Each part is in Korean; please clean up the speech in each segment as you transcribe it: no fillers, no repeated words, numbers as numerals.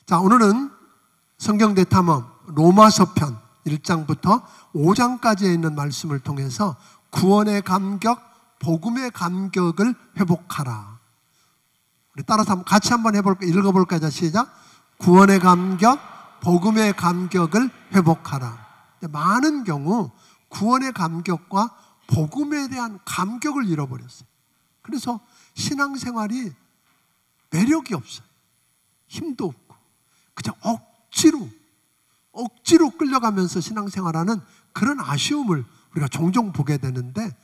자, 오늘은 성경 대탐험 로마서 편 1장부터 5장까지에 있는 말씀을 통해서 구원의 감격, 복음의 감격을 회복하라. 우리 따라서 같이 한번 읽어볼까요? 자, 시작. 구원의 감격, 복음의 감격을 회복하라. 많은 경우 구원의 감격과 복음에 대한 감격을 잃어버렸어요. 그래서 신앙생활이 매력이 없어요. 힘도 없고 그냥 억지로 끌려가면서 신앙생활하는 그런 아쉬움을 우리가 종종 보게 되는데,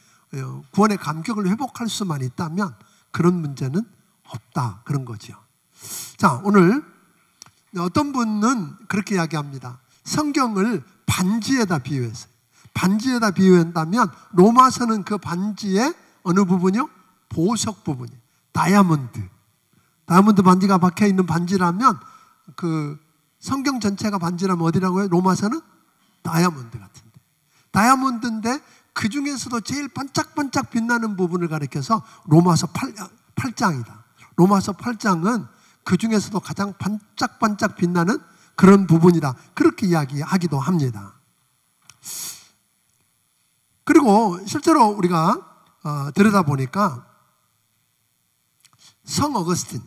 구원의 감격을 회복할 수만 있다면 그런 문제는 없다, 그런 거죠. 자, 오늘 어떤 분은 그렇게 이야기합니다. 성경을 반지에다 비유했어요. 반지에다 비유한다면 로마서는 그 반지의 어느 부분이요? 보석 부분이에요. 다이아몬드 반지가 박혀있는 반지라면 그 성경 전체가 반지라면 어디라고요? 로마서는 다이아몬드 같은데, 다이아몬드인데 그 중에서도 제일 반짝반짝 빛나는 부분을 가리켜서 로마서 8장이다. 로마서 8장은 그 중에서도 가장 반짝반짝 빛나는 그런 부분이다, 그렇게 이야기하기도 합니다. 그리고 실제로 우리가 들여다보니까 성 어거스틴,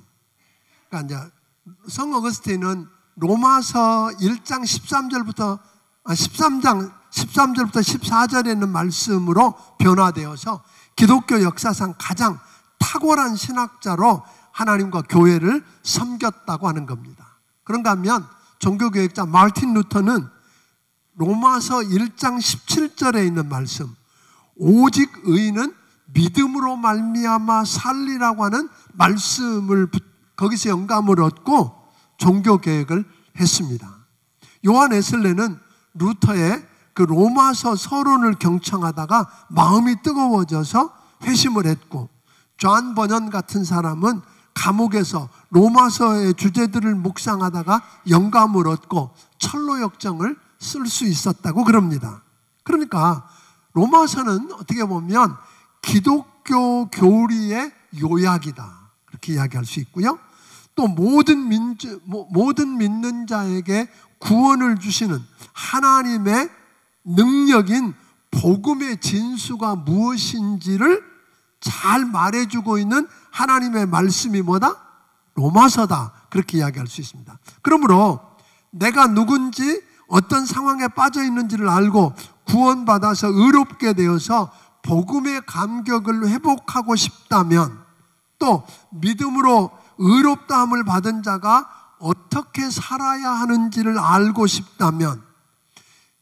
그러니까 이제 성 어거스틴은 로마서 1장 13절부터 14절에 있는 말씀으로 변화되어서 기독교 역사상 가장 탁월한 신학자로 하나님과 교회를 섬겼다고 하는 겁니다. 그런가 하면 종교개혁자 마르틴 루터는 로마서 1장 17절에 있는 말씀, 오직 의인은 믿음으로 말미암아 살리라고 하는 말씀을 거기서 영감을 얻고 종교개혁을 했습니다. 요한 에슬레는 루터의 그 로마서 서론을 경청하다가 마음이 뜨거워져서 회심을 했고, 존 버넌 같은 사람은 감옥에서 로마서의 주제들을 묵상하다가 영감을 얻고 철로역정을 쓸 수 있었다고 그럽니다. 그러니까 로마서는 어떻게 보면 기독교 교리의 요약이다, 그렇게 이야기할 수 있고요. 또 모든 믿는 자에게 구원을 주시는 하나님의 능력인 복음의 진수가 무엇인지를 잘 말해주고 있는 하나님의 말씀이 뭐다? 로마서다, 그렇게 이야기할 수 있습니다. 그러므로 내가 누군지 어떤 상황에 빠져 있는지를 알고 구원받아서 의롭게 되어서 복음의 감격을 회복하고 싶다면, 또 믿음으로 의롭다함을 받은 자가 어떻게 살아야 하는지를 알고 싶다면,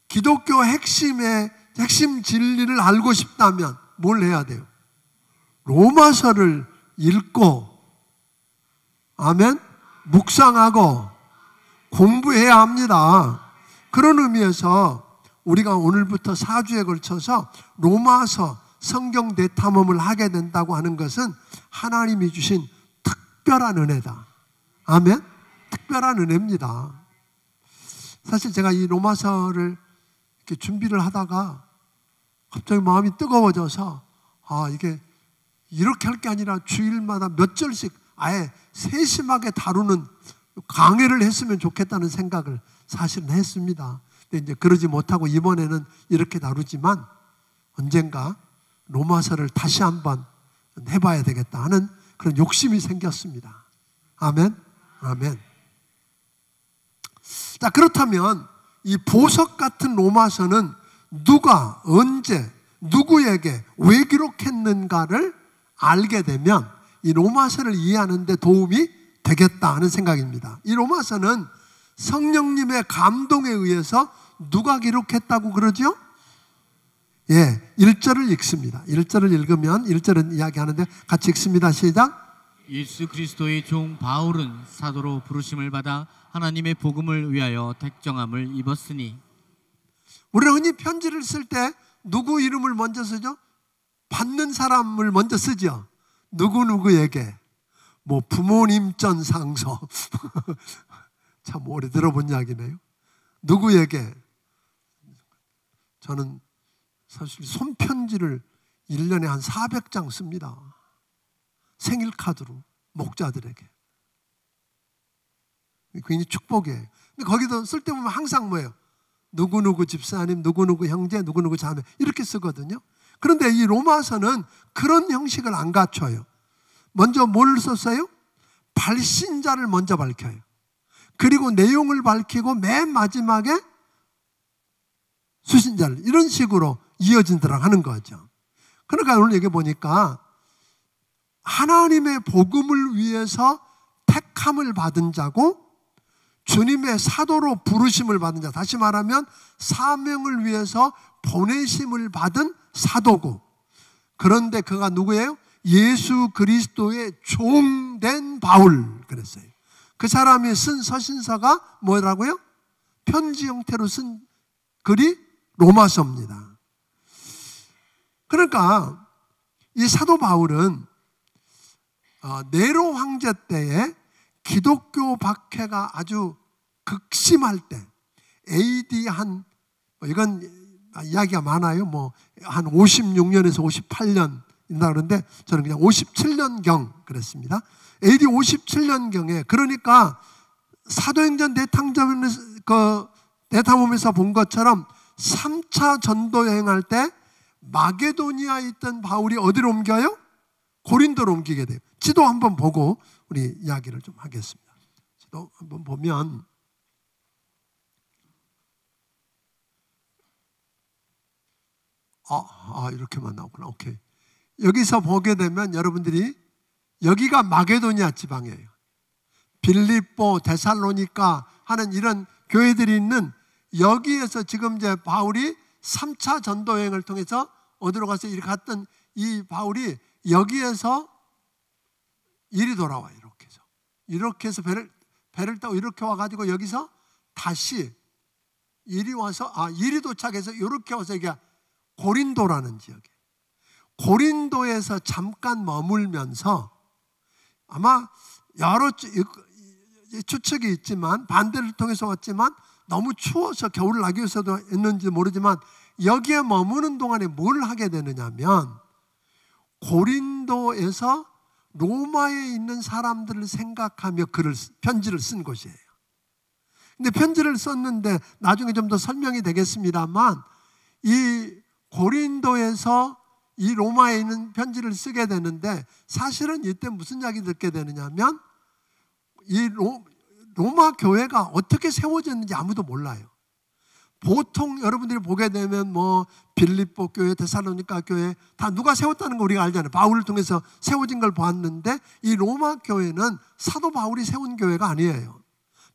기독교 핵심 진리를 알고 싶다면 뭘 해야 돼요? 로마서를 읽고, 아멘, 묵상하고 공부해야 합니다. 그런 의미에서 우리가 오늘부터 4주에 걸쳐서 로마서 성경 대탐험을 하게 된다고 하는 것은 하나님이 주신 특별한 은혜다. 아멘? 특별한 은혜입니다. 사실 제가 이 로마서를 이렇게 준비를 하다가 갑자기 마음이 뜨거워져서, 이게 이렇게 할 게 아니라 주일마다 몇 절씩 아예 세심하게 다루는 강해를 했으면 좋겠다는 생각을 사실은 했습니다. 근데 이제 그러지 못하고 이번에는 이렇게 다루지만 언젠가 로마서를 다시 한번 해봐야 되겠다 하는 그런 욕심이 생겼습니다. 아멘? 아멘. 자, 그렇다면 이 보석 같은 로마서는 누가, 언제, 누구에게, 왜 기록했는가를 알게 되면 이 로마서를 이해하는 데 도움이 되겠다 하는 생각입니다. 이 로마서는 성령님의 감동에 의해서 누가 기록했다고 그러죠? 1절을 읽습니다. 1절을 읽으면 1절은 이야기하는데 같이 읽습니다. 시작. 예수 그리스도의 종 바울은 사도로 부르심을 받아 하나님의 복음을 위하여 택정함을 입었으니. 우리는 흔히 편지를 쓸 때 누구 이름을 먼저 쓰죠? 받는 사람을 먼저 쓰죠. 누구누구에게, 뭐 부모님 전상서 참 오래 들어본 이야기네요. 누구에게. 저는 사실 손편지를 1년에 한 400장 씁니다. 생일 카드로 목자들에게. 굉장히 축복이에요. 근데 거기도 쓸 때 보면 항상 뭐예요? 누구누구 집사님, 누구누구 형제, 누구누구 자매 이렇게 쓰거든요. 그런데 이 로마서는 그런 형식을 안 갖춰요. 먼저 뭘 썼어요? 발신자를 먼저 밝혀요. 그리고 내용을 밝히고 맨 마지막에 수신자를 이런 식으로 이어진다고 하는 거죠. 그러니까 오늘 여기 보니까 하나님의 복음을 위해서 택함을 받은 자고 주님의 사도로 부르심을 받은 자, 다시 말하면 사명을 위해서 보내심을 받은 사도고, 그런데 그가 누구예요? 예수 그리스도의 종된 바울 그랬어요. 그 사람이 쓴 서신서가 뭐라고요? 편지 형태로 쓴 글이 로마서입니다. 그러니까 이 사도 바울은 네로 황제 때에 기독교 박해가 아주 극심할 때 AD 한 이건 이야기가 많아요. 뭐 한 56년에서 58년 인다 그러는데 저는 그냥 57년경 그랬습니다. AD 57년경에 그러니까 사도행전 대탐험에서 본 것처럼 3차 전도 여행할 때 마게도니아에 있던 바울이 어디로 옮겨요? 고린도로 옮기게 돼요. 지도 한번 보고 우리 이야기를 좀 하겠습니다. 지도 한번 보면 이렇게만 나오구나. 오케이. 여기서 보게 되면 여러분들이 여기가 마게도니아 지방이에요. 빌립보, 데살로니가 하는 이런 교회들이 있는 여기에서 지금 이제 바울이 3차 전도 여행을 통해서 어디로 가서 이렇게 갔던 이 바울이 여기에서 이리 돌아와요. 이렇게 해서 배를 타고 이렇게 와가지고 여기서 다시 이리 와서 이리 도착해서 이렇게 와서 이게 고린도라는 지역이에요. 고린도에서 잠깐 머물면서 아마 여러 추측이 있지만 반대를 통해서 왔지만 너무 추워서 겨울을 나기 위해서도 했는지 모르지만 여기에 머무는 동안에 뭘 하게 되느냐면 고린도에서 로마에 있는 사람들을 생각하며 편지를 쓴 곳이에요. 근데 편지를 썼는데 나중에 좀 더 설명이 되겠습니다만 이 고린도에서 이 로마에 있는 편지를 쓰게 되는데 사실은 이때 무슨 이야기 듣게 되느냐면 이 로마 교회가 어떻게 세워졌는지 아무도 몰라요. 보통 여러분들이 보게 되면 뭐 빌립보 교회, 데살로니가 교회 다 누가 세웠다는 거 우리가 알잖아요. 바울을 통해서 세워진 걸 보았는데 이 로마 교회는 사도 바울이 세운 교회가 아니에요.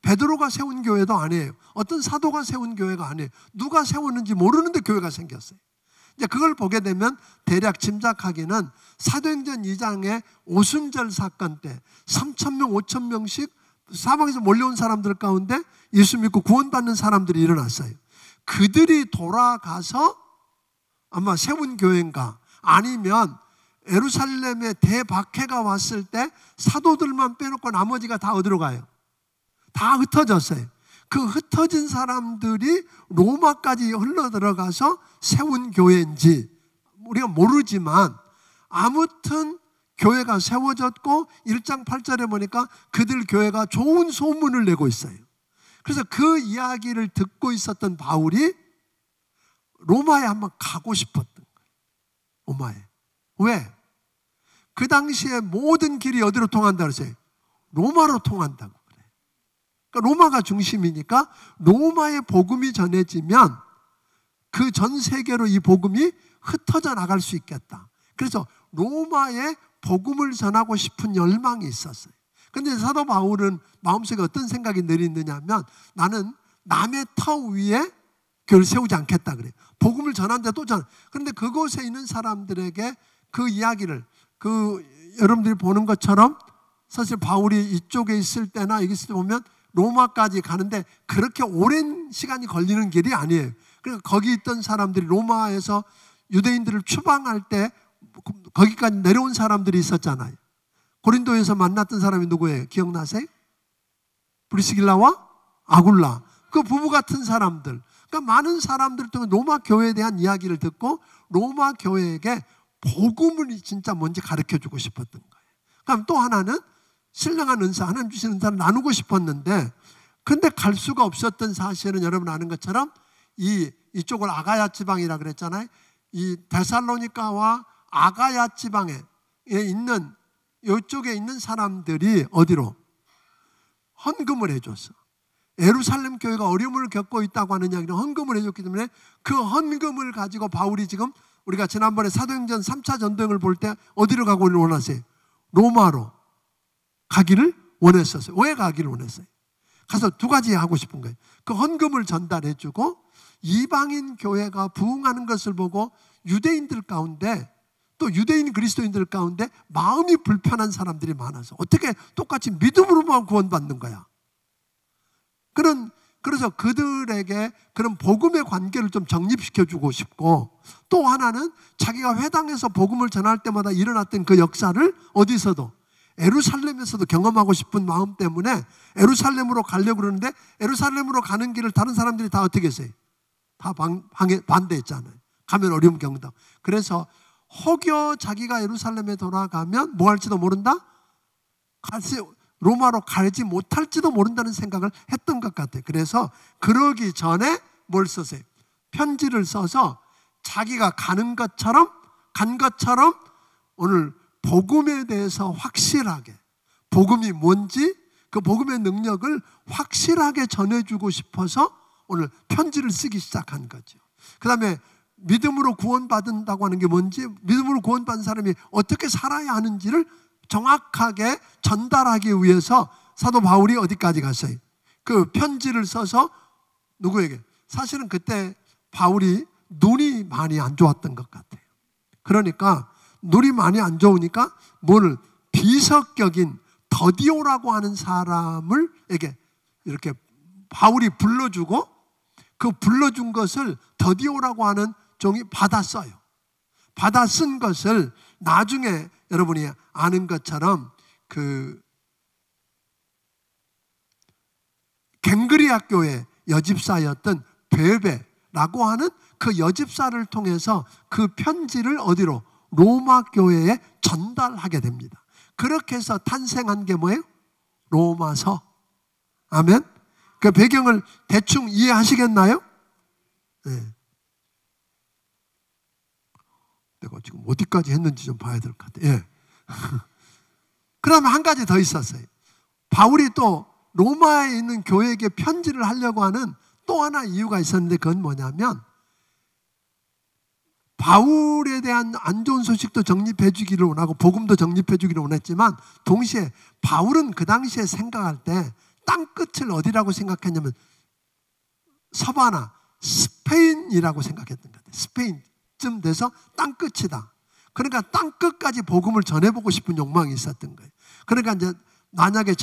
베드로가 세운 교회도 아니에요. 어떤 사도가 세운 교회가 아니에요. 누가 세웠는지 모르는데 교회가 생겼어요. 이제 그걸 보게 되면 대략 짐작하기는 사도행전 2장의 오순절 사건 때 3,000명, 5,000명씩 사방에서 몰려온 사람들 가운데 예수 믿고 구원받는 사람들이 일어났어요. 그들이 돌아가서 아마 세운 교회인가 아니면 예루살렘에 대박해가 왔을 때 사도들만 빼놓고 나머지가 다 어디로 가요? 다 흩어졌어요. 그 흩어진 사람들이 로마까지 흘러들어가서 세운 교회인지 우리가 모르지만 아무튼 교회가 세워졌고 1장 8절에 보니까 그들 교회가 좋은 소문을 내고 있어요. 그래서 그 이야기를 듣고 있었던 바울이 로마에 한번 가고 싶었던 거예요. 로마에. 왜? 그 당시에 모든 길이 어디로 통한다 그랬어요? 로마로 통한다고. 로마가 중심이니까 로마의 복음이 전해지면 그 전 세계로 이 복음이 흩어져 나갈 수 있겠다. 그래서 로마에 복음을 전하고 싶은 열망이 있었어요. 그런데 사도 바울은 마음속에 어떤 생각이 내리느냐면 나는 남의 터 위에 교회를 세우지 않겠다 그래요. 복음을 전하는데 또 전. 그런데 그곳에 있는 사람들에게 그 이야기를 여러분들이 보는 것처럼 사실 바울이 이쪽에 있을 때나 여기 있을 때 보면 로마까지 가는데 그렇게 오랜 시간이 걸리는 길이 아니에요. 그러니까 거기 있던 사람들이 로마에서 유대인들을 추방할 때 거기까지 내려온 사람들이 있었잖아요. 고린도에서 만났던 사람이 누구예요? 기억나세요? 브리스길라와 아굴라. 그 부부 같은 사람들. 그러니까 많은 사람들 통해 로마 교회에 대한 이야기를 듣고 로마 교회에게 복음을 진짜 뭔지 가르쳐주고 싶었던 거예요. 그럼 또 하나는 신령한 은사, 하나님 주신 은사를 나누고 싶었는데, 근데 갈 수가 없었던 사실은 여러분 아는 것처럼 이쪽을 아가야 지방이라 그랬잖아요. 이 데살로니가와 아가야 지방에 있는, 이쪽에 있는 사람들이 어디로? 헌금을 해줬어. 예루살렘 교회가 어려움을 겪고 있다고 하는 이야기는 헌금을 해줬기 때문에 그 헌금을 가지고 바울이 지금, 우리가 지난번에 사도행전 3차 전도행을 볼 때 어디로 가기를 원하세요? 로마로 가기를 원했었어요. 왜 가기를 원했어요? 가서 두 가지 하고 싶은 거예요. 그 헌금을 전달해주고 이방인 교회가 부흥하는 것을 보고 유대인들 가운데, 또 유대인 그리스도인들 가운데 마음이 불편한 사람들이 많아서 어떻게 똑같이 믿음으로만 구원받는 거야. 그래서 그들에게 그런 복음의 관계를 좀 정립시켜주고 싶고, 또 하나는 자기가 회당에서 복음을 전할 때마다 일어났던 그 역사를 어디서도, 예루살렘에서도 경험하고 싶은 마음 때문에 예루살렘으로 가려고 그러는데, 예루살렘으로 가는 길을 다른 사람들이 다 어떻게 했어요? 다 반대했잖아요. 가면 어려움 겪는다. 그래서 혹여 자기가 예루살렘에 돌아가면 뭐 할지도 모른다? 로마로 가지 못할지도 모른다는 생각을 했던 것 같아요. 그래서 그러기 전에 뭘 썼어요? 편지를 써서 자기가 간 것처럼 오늘 복음에 대해서 확실하게, 복음이 뭔지, 그 복음의 능력을 확실하게 전해주고 싶어서 오늘 편지를 쓰기 시작한 거죠. 그 다음에 믿음으로 구원받는다고 하는 게 뭔지, 믿음으로 구원받은 사람이 어떻게 살아야 하는지를 정확하게 전달하기 위해서 사도 바울이 어디까지 갔어요? 그 편지를 써서 누구에게? 사실은 그때 바울이 눈이 많이 안 좋았던 것 같아요. 그러니까 눈이 많이 안 좋으니까 뭘, 비석격인 더디오라고 하는 사람을 이렇게 바울이 불러주고, 그 불러준 것을 더디오라고 하는 종이 받아 써요. 받아 쓴 것을 나중에 여러분이 아는 것처럼 그 갱그리아 교회 여집사였던 베베라고 하는 그 여집사를 통해서 그 편지를 어디로? 로마 교회에 전달하게 됩니다. 그렇게 해서 탄생한 게 뭐예요? 로마서. 아멘. 그 배경을 대충 이해하시겠나요? 네. 내가 지금 어디까지 했는지 좀 봐야 될 것 같아요. 예. 그러면 한 가지 더 있었어요. 바울이 또 로마에 있는 교회에게 편지를 하려고 하는 또 하나 이유가 있었는데, 그건 뭐냐면 바울에 대한 안 좋은 소식도 정립해 주기를 원하고 복음도 정립해 주기를 원했지만, 동시에 바울은 그 당시에 생각할 때 땅끝을 어디라고 생각했냐면 서바나, 스페인이라고 생각했던 것 같아요. 스페인쯤 돼서 땅끝이다. 그러니까 땅끝까지 복음을 전해보고 싶은 욕망이 있었던 거예요. 그러니까 이제 만약에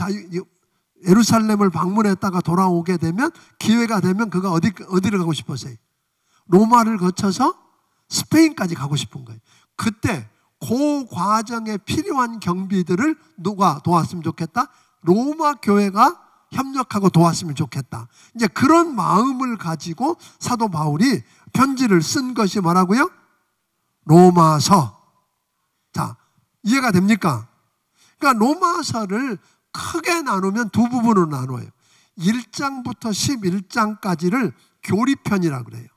예루살렘을 방문했다가 돌아오게 되면, 기회가 되면 그가 어디를 가고 싶었어요? 로마를 거쳐서 스페인까지 가고 싶은 거예요. 그때 그 과정에 필요한 경비들을 누가 도왔으면 좋겠다? 로마 교회가 협력하고 도왔으면 좋겠다. 이제 그런 마음을 가지고 사도 바울이 편지를 쓴 것이 뭐라고요? 로마서. 자, 이해가 됩니까? 그러니까 로마서를 크게 나누면 두 부분으로 나눠요. 1장부터 11장까지를 교리편이라고 그래요.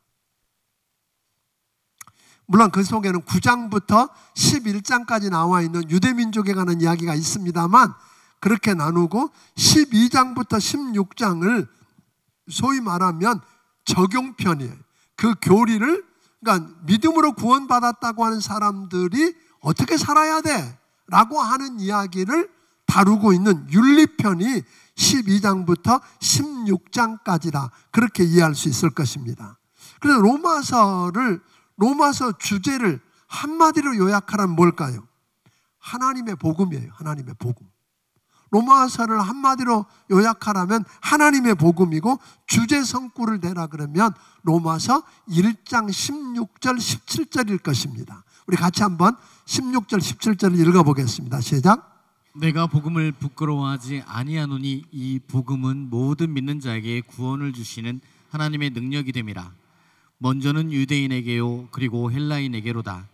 물론 그 속에는 9장부터 11장까지 나와 있는 유대민족에 관한 이야기가 있습니다만, 그렇게 나누고 12장부터 16장을 소위 말하면 적용편이에요. 그 교리를, 그러니까 믿음으로 구원받았다고 하는 사람들이 어떻게 살아야 돼? 라고 하는 이야기를 다루고 있는 윤리편이 12장부터 16장까지다. 그렇게 이해할 수 있을 것입니다. 그래서 로마서 주제를 한마디로 요약하라면 뭘까요? 하나님의 복음이에요. 하나님의 복음. 로마서를 한마디로 요약하라면 하나님의 복음이고, 주제 성구를 내라 그러면 로마서 1장 16절 17절일 것입니다. 우리 같이 한번 16절 17절을 읽어보겠습니다. 시작. 내가 복음을 부끄러워하지 아니하노니 이 복음은 모든 믿는 자에게 구원을 주시는 하나님의 능력이 됨이라. 먼저는 유대인에게요 그리고 헬라인에게로다.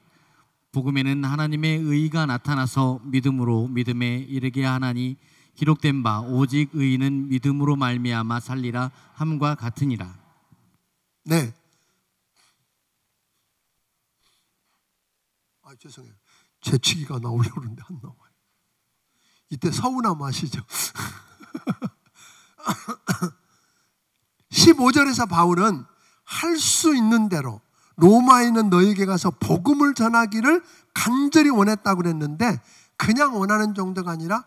복음에는 하나님의 의가 나타나서 믿음으로 믿음에 이르게 하나니 기록된 바 오직 의인은 믿음으로 말미암아 살리라 함과 같으니라. 네. 죄송해요. 재치기가 나오려고 그러는데 안 나와요. 이때 서운함 아시죠? 15절에서 바울은 할 수 있는 대로 로마에 있는 너에게 가서 복음을 전하기를 간절히 원했다고 그랬는데 그냥 원하는 정도가 아니라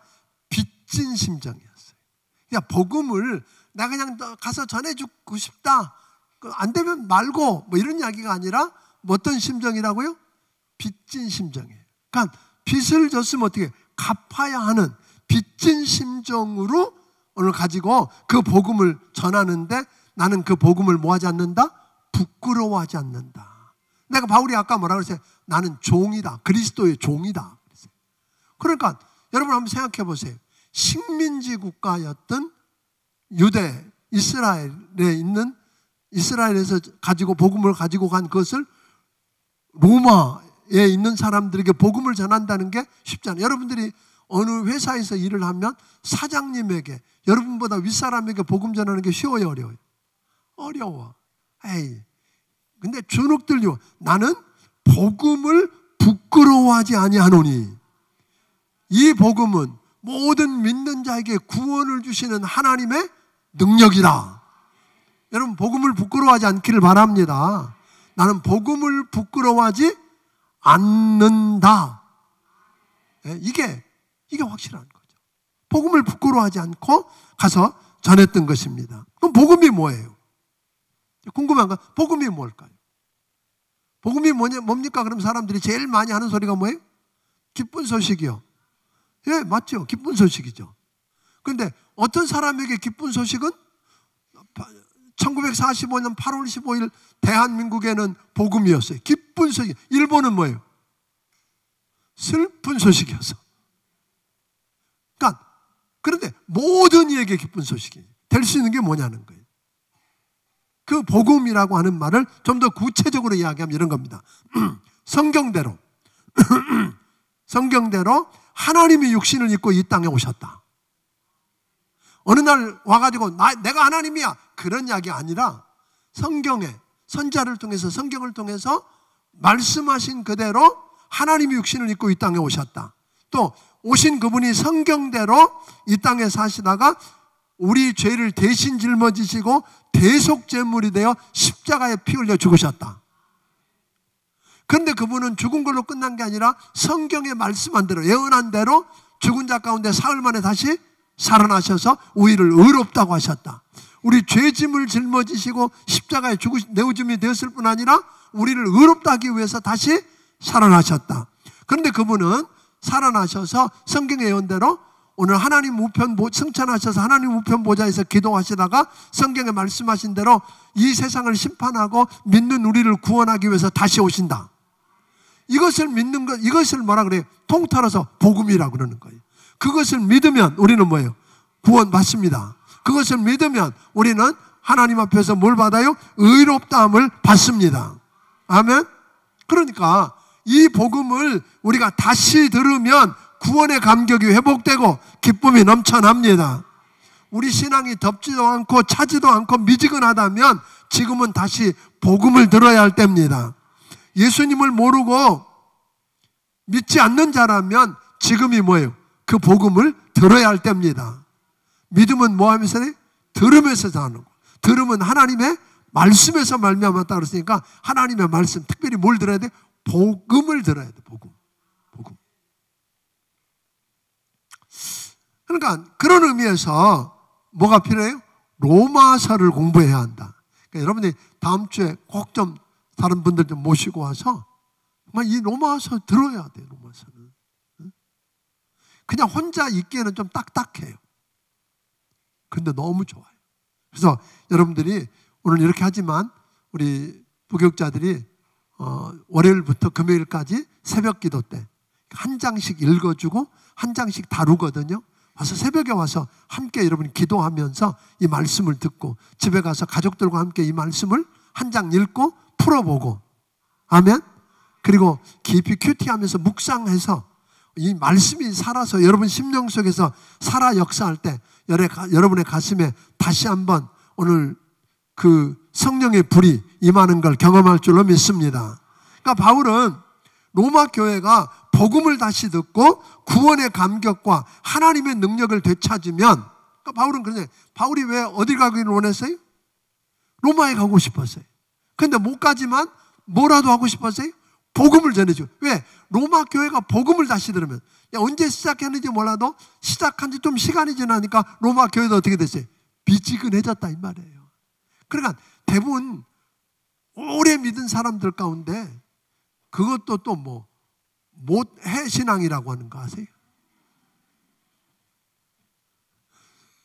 빚진 심정이었어요. 야, 복음을 나 그냥 가서 전해주고 싶다. 안 되면 말고 뭐 이런 이야기가 아니라 뭐 어떤 심정이라고요? 빚진 심정이에요. 그러니까 빚을 졌으면 어떻게 갚아야 하는 빚진 심정으로 오늘 가지고 그 복음을 전하는데 나는 그 복음을 뭐 하지 않는다? 부끄러워하지 않는다. 내가 바울이 아까 뭐라 그랬어요? 나는 종이다. 그리스도의 종이다. 그러니까 여러분 한번 생각해 보세요. 식민지 국가였던 유대, 이스라엘에 있는 이스라엘에서 가지고 복음을 가지고 간 것을 로마에 있는 사람들에게 복음을 전한다는 게 쉽지 않아요. 여러분들이 어느 회사에서 일을 하면 사장님에게 여러분보다 윗사람에게 복음 전하는 게 쉬워요, 어려워요? 어려워. 에이. 근데 주눅들요. 나는 복음을 부끄러워하지 아니하노니 이 복음은 모든 믿는 자에게 구원을 주시는 하나님의 능력이라. 여러분 복음을 부끄러워하지 않기를 바랍니다. 나는 복음을 부끄러워하지 않는다. 이게 확실한 거죠. 복음을 부끄러워하지 않고 가서 전했던 것입니다. 그럼 복음이 뭐예요? 궁금한 거, 복음이 뭘까요? 복음이 뭡니까? 그럼 사람들이 제일 많이 하는 소리가 뭐예요? 기쁜 소식이요. 예, 맞죠. 기쁜 소식이죠. 그런데 어떤 사람에게 기쁜 소식은 1945년 8월 15일 대한민국에는 복음이었어요. 기쁜 소식. 일본은 뭐예요? 슬픈 소식이었어. 그러니까 그런데 모든 이에게 기쁜 소식이 될 수 있는 게 뭐냐는 거예요. 그 복음이라고 하는 말을 좀 더 구체적으로 이야기하면 이런 겁니다. 성경대로 하나님이 육신을 입고 이 땅에 오셨다. 어느 날 와가지고 내가 하나님이야 그런 이야기 아니라 성경에 선자를 통해서 성경을 통해서 말씀하신 그대로 하나님이 육신을 입고 이 땅에 오셨다. 또 오신 그분이 성경대로 이 땅에 사시다가 우리 죄를 대신 짊어지시고 대속제물이 되어 십자가에 피 흘려 죽으셨다. 그런데 그분은 죽은 걸로 끝난 게 아니라 성경에 말씀한 대로 예언한 대로 죽은 자 가운데 사흘 만에 다시 살아나셔서 우리를 의롭다고 하셨다. 우리 죄짐을 짊어지시고 십자가에 내어줌이 되었을 뿐 아니라 우리를 의롭다 하기 위해서 다시 살아나셨다. 그런데 그분은 살아나셔서 성경의 예언대로 오늘 하나님 우편 승천하셔서 하나님 우편 보좌에서 기도하시다가 성경에 말씀하신 대로 이 세상을 심판하고 믿는 우리를 구원하기 위해서 다시 오신다. 이것을 믿는 것, 이것을 뭐라 그래요? 통틀어서 복음이라고 그러는 거예요. 그것을 믿으면 우리는 뭐예요? 구원 받습니다. 그것을 믿으면 우리는 하나님 앞에서 뭘 받아요? 의롭다함을 받습니다. 아멘? 그러니까 이 복음을 우리가 다시 들으면 구원의 감격이 회복되고 기쁨이 넘쳐납니다. 우리 신앙이 덥지도 않고 차지도 않고 미지근하다면 지금은 다시 복음을 들어야 할 때입니다. 예수님을 모르고 믿지 않는 자라면 지금이 뭐예요? 그 복음을 들어야 할 때입니다. 믿음은 뭐 하면서 해? 들으면서 사는 거. 들으면 하나님의 말씀에서 말미암았다 그랬으니까 하나님의 말씀, 특별히 뭘 들어야 돼? 복음을 들어야 돼. 복음. 그러니까 그런 의미에서 뭐가 필요해요? 로마서를 공부해야 한다. 그러니까 여러분이 다음 주에 꼭 좀 다른 분들 좀 모시고 와서 정말 이 로마서 들어야 돼요. 로마서는 그냥 혼자 읽기에는 좀 딱딱해요. 근데 너무 좋아요. 그래서 여러분들이 오늘 이렇게 하지만 우리 부교육자들이 월요일부터 금요일까지 새벽 기도 때 한 장씩 읽어주고 한 장씩 다루거든요. 와서 새벽에 와서 함께 여러분이 기도하면서 이 말씀을 듣고 집에 가서 가족들과 함께 이 말씀을 한 장 읽고 풀어보고 아멘. 그리고 깊이 큐티하면서 묵상해서 이 말씀이 살아서 여러분 심령 속에서 살아 역사할 때 여러분의 가슴에 다시 한번 오늘 그 성령의 불이 임하는 걸 경험할 줄로 믿습니다. 그러니까 바울은 로마 교회가 복음을 다시 듣고 구원의 감격과 하나님의 능력을 되찾으면, 그러니까 바울은 그러냐, 바울이 왜 어디 가기를 원했어요? 로마에 가고 싶었어요. 근데 못 가지만 뭐라도 하고 싶었어요? 복음을 전해줘. 왜? 로마 교회가 복음을 다시 들으면, 언제 시작했는지 몰라도 시작한 지 좀 시간이 지나니까 로마 교회도 어떻게 됐어요? 미지근해졌다 이 말이에요. 그러니까 대부분 오래 믿은 사람들 가운데 그것도 또 뭐 모해신앙이라고 하는 거 아세요?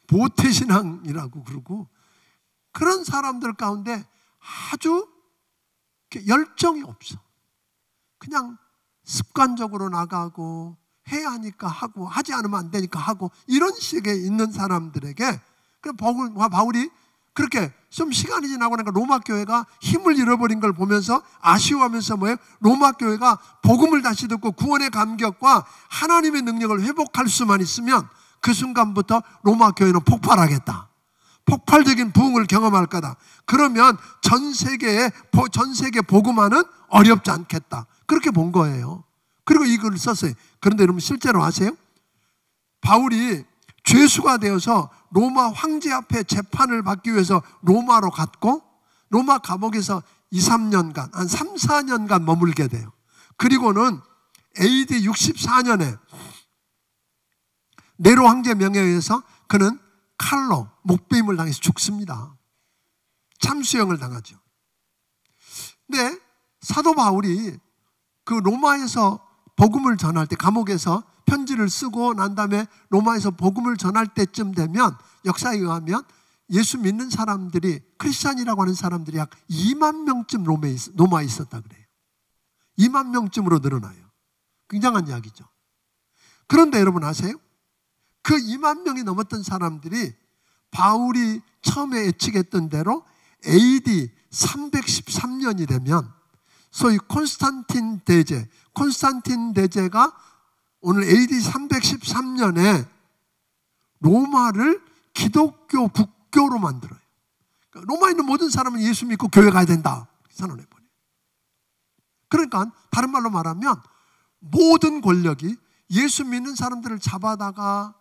모태신앙이라고 그러고, 그런 사람들 가운데 아주 열정이 없어. 그냥 습관적으로 나가고 해야 하니까 하고 하지 않으면 안 되니까 하고, 이런 식에 있는 사람들에게 바울이 그렇게 좀 시간이 지나고 나니까 로마 교회가 힘을 잃어버린 걸 보면서 아쉬워하면서 뭐예요? 로마 교회가 복음을 다시 듣고 구원의 감격과 하나님의 능력을 회복할 수만 있으면 그 순간부터 로마 교회는 폭발하겠다. 폭발적인 부흥을 경험할 거다. 그러면 전 세계 복음화는 어렵지 않겠다. 그렇게 본 거예요. 그리고 이 글을 썼어요. 그런데 여러분 실제로 아세요? 바울이 죄수가 되어서 로마 황제 앞에 재판을 받기 위해서 로마로 갔고, 로마 감옥에서 2, 3년간, 한 3, 4년간 머물게 돼요. 그리고는 AD 64년에 네로 황제 명예에 의해서 그는 칼로 목베임을 당해서 죽습니다. 참수형을 당하죠. 근데 사도 바울이 그 로마에서 복음을 전할 때, 감옥에서 편지를 쓰고 난 다음에 로마에서 복음을 전할 때쯤 되면 역사에 의하면 예수 믿는 사람들이, 크리스찬이라고 하는 사람들이 약 2만 명쯤 로마에 있었다 그래요. 2만 명쯤으로 늘어나요. 굉장한 이야기죠. 그런데 여러분 아세요? 그 2만 명이 넘었던 사람들이 바울이 처음에 예측했던 대로 AD 313년이 되면 소위 콘스탄틴 대제가 오늘 AD 313년에 로마를 기독교 국교로 만들어요. 그러니까 로마에 있는 모든 사람은 예수 믿고 교회 가야 된다 선언해버려요. 그러니까 다른 말로 말하면 모든 권력이 예수 믿는 사람들을 잡아다가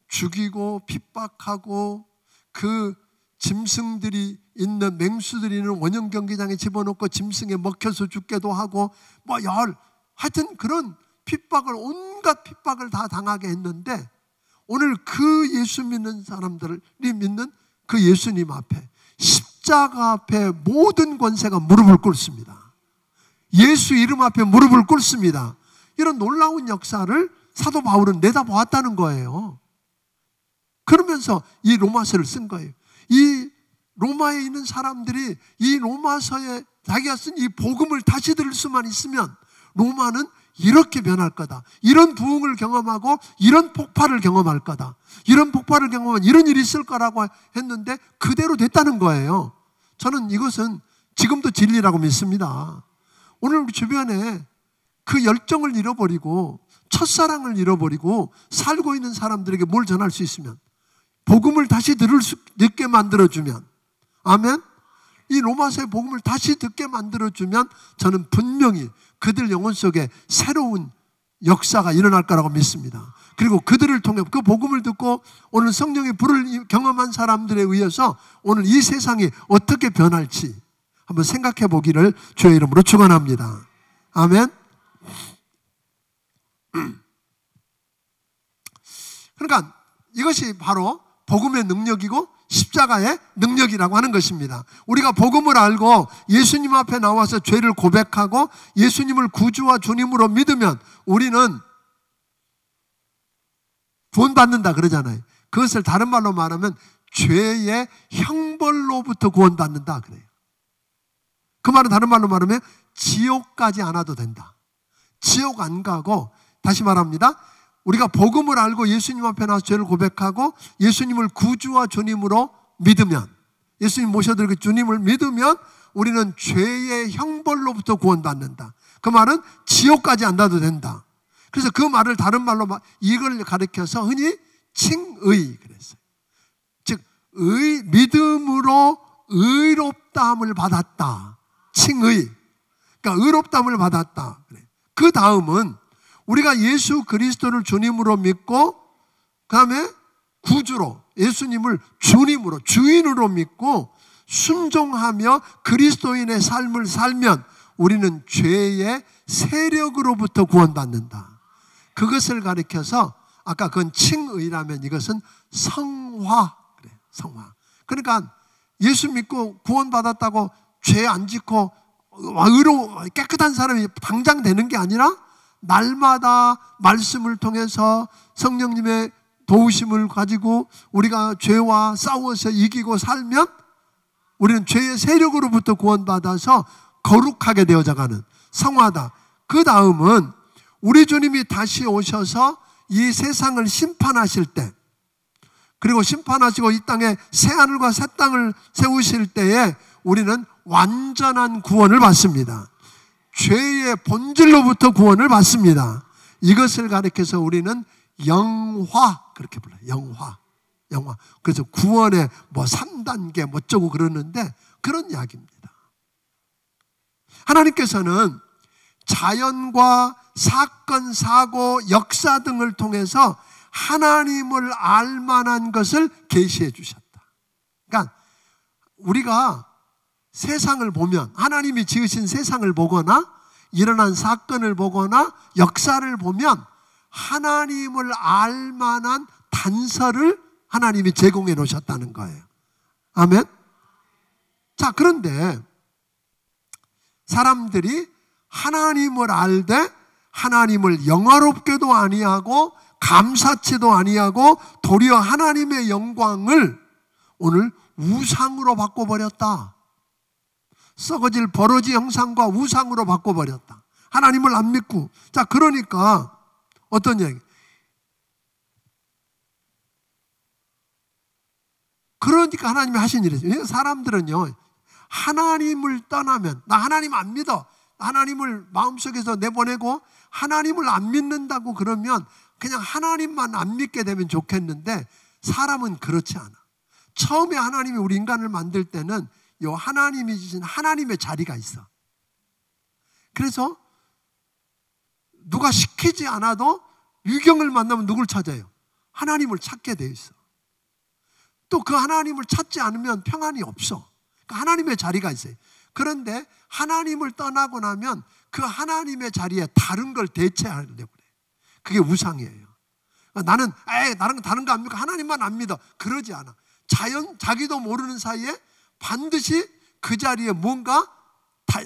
죽이고 핍박하고, 그 짐승들이 있는, 맹수들이 있는 원형 경기장에 집어넣고 짐승에 먹혀서 죽게도 하고, 하여튼 그런 핍박을, 온갖 핍박을 다 당하게 했는데, 오늘 그 예수 믿는 사람들이 믿는 그 예수님 앞에, 십자가 앞에 모든 권세가 무릎을 꿇습니다. 예수 이름 앞에 무릎을 꿇습니다. 이런 놀라운 역사를 사도 바울은 내다보았다는 거예요. 그러면서 이 로마서를 쓴 거예요. 이 로마에 있는 사람들이 이 로마서에 자기가 쓴 이 복음을 다시 들을 수만 있으면 로마는 이렇게 변할 거다. 이런 부흥을 경험하고 이런 폭발을 경험할 거다. 이런 폭발을 경험하면 이런 일이 있을 거라고 했는데 그대로 됐다는 거예요. 저는 이것은 지금도 진리라고 믿습니다. 오늘 우리 주변에 그 열정을 잃어버리고 첫사랑을 잃어버리고 살고 있는 사람들에게 뭘 전할 수 있으면, 복음을 다시 듣게 만들어주면, 아멘? 이 로마서의 복음을 다시 듣게 만들어주면 저는 분명히 그들 영혼 속에 새로운 역사가 일어날 거라고 믿습니다. 그리고 그들을 통해 그 복음을 듣고 오늘 성령의 불을 경험한 사람들에 의해서 오늘 이 세상이 어떻게 변할지 한번 생각해 보기를 주의 이름으로 축원합니다. 아멘. 그러니까 이것이 바로 복음의 능력이고 십자가의 능력이라고 하는 것입니다. 우리가 복음을 알고 예수님 앞에 나와서 죄를 고백하고 예수님을 구주와 주님으로 믿으면 우리는 구원받는다 그러잖아요. 그것을 다른 말로 말하면 죄의 형벌로부터 구원받는다 그래요. 그 말은 다른 말로 말하면 지옥까지 안 와도 된다. 지옥 안 가고, 다시 말합니다. 우리가 복음을 알고 예수님 앞에 나와서 죄를 고백하고 예수님을 구주와 주님으로 믿으면, 예수님 모셔드리고 주님을 믿으면 우리는 죄의 형벌로부터 구원받는다. 그 말은 지옥까지 안 가도 된다. 그래서 그 말을 다른 말로 이걸 가리켜서 흔히 칭의 그랬어요. 즉 믿음으로 의롭다함을 받았다. 칭의. 그러니까 의롭다함을 받았다. 그 다음은 우리가 예수 그리스도를 주님으로 믿고 그 다음에 구주로 예수님을 주님으로 주인으로 믿고 순종하며 그리스도인의 삶을 살면 우리는 죄의 세력으로부터 구원받는다. 그것을 가리켜서 아까 그건 칭의라면 이것은 성화. 그래, 성화. 그러니까 예수 믿고 구원받았다고 죄 안 짓고 깨끗한 사람이 당장 되는 게 아니라 날마다 말씀을 통해서 성령님의 도우심을 가지고 우리가 죄와 싸워서 이기고 살면 우리는 죄의 세력으로부터 구원받아서 거룩하게 되어져가는 성화다. 그 다음은 우리 주님이 다시 오셔서 이 세상을 심판하실 때, 그리고 심판하시고 이 땅에 새하늘과 새 땅을 세우실 때에 우리는 완전한 구원을 받습니다. 죄의 본질로부터 구원을 받습니다. 이것을 가리켜서 우리는 영화, 그렇게 불러요. 영화. 그래서 구원의 3단계 어쩌고 그러는데 그런 이야기입니다. 하나님께서는 자연과 사건, 사고, 역사 등을 통해서 하나님을 알 만한 것을 계시해 주셨다. 그러니까 우리가 세상을 보면, 하나님이 지으신 세상을 보거나 일어난 사건을 보거나 역사를 보면 하나님을 알 만한 단서를 하나님이 제공해 놓으셨다는 거예요. 아멘. 자, 그런데 사람들이 하나님을 알되 하나님을 영화롭게도 아니하고 감사치도 아니하고 도리어 하나님의 영광을 오늘 우상으로 바꿔버렸다. 썩어질 버러지 형상과 우상으로 바꿔버렸다. 하나님을 안 믿고. 자, 그러니까 어떤 얘기? 그러니까 하나님이 하신 일이죠. 사람들은요, 하나님을 떠나면, 나 하나님 안 믿어, 하나님을 마음속에서 내보내고 하나님을 안 믿는다고 그러면 그냥 하나님만 안 믿게 되면 좋겠는데 사람은 그렇지 않아. 처음에 하나님이 우리 인간을 만들 때는 요 하나님이 주신 하나님의 자리가 있어. 그래서 누가 시키지 않아도 유경을 만나면 누굴 찾아요? 하나님을 찾게 돼 있어. 또 그 하나님을 찾지 않으면 평안이 없어. 그러니까 하나님의 자리가 있어요. 그런데 하나님을 떠나고 나면 그 하나님의 자리에 다른 걸 대체하려고 그래. 그게 우상이에요. 나는 다른 거 안 믿고 하나님만 안 믿어. 그러지 않아. 자기도 모르는 사이에 반드시 그 자리에 뭔가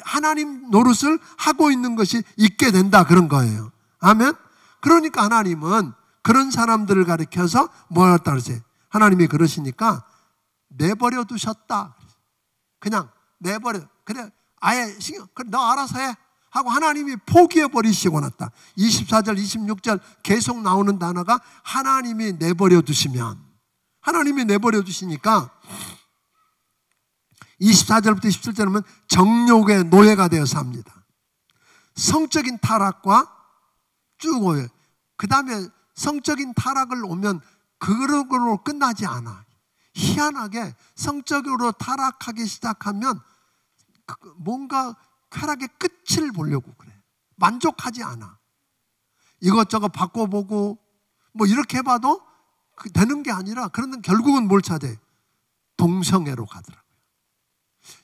하나님 노릇을 하고 있는 것이 있게 된다, 그런 거예요. 아멘. 그러니까 하나님은 그런 사람들을 가리켜서 뭐라 했다 그러세요? 하나님이 그러시니까 내버려 두셨다. 그냥 내버려. 그래, 아예 신경, 그래, 너 알아서 해 하고 하나님이 포기해 버리시고 났다. 24절 26절 계속 나오는 단어가 하나님이 내버려 두시면, 하나님이 내버려 두시니까 24절부터 27절 보면 정욕의 노예가 되어 삽니다. 성적인 타락과 쭉 오요. 그 다음에 성적인 타락을 오면 그걸로 끝나지 않아. 희한하게 성적으로 타락하기 시작하면 뭔가 쾌락의 끝을 보려고 그래. 만족하지 않아. 이것저것 바꿔보고 뭐 이렇게 해봐도 되는 게 아니라, 그런데 결국은 뭘 찾아요? 동성애로 가더라고요.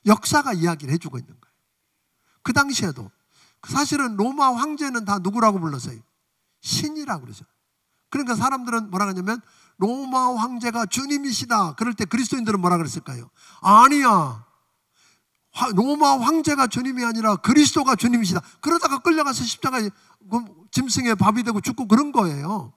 역사가 이야기를 해주고 있는 거예요. 그 당시에도 사실은 로마 황제는 다 누구라고 불렀어요? 신이라고 그러죠. 그러니까 사람들은 뭐라 그러냐면 로마 황제가 주님이시다. 그럴 때 그리스도인들은 뭐라 그랬을까요? 아니야, 로마 황제가 주님이 아니라 그리스도가 주님이시다. 그러다가 끌려가서 십자가에 짐승의 밥이 되고 죽고 그런 거예요.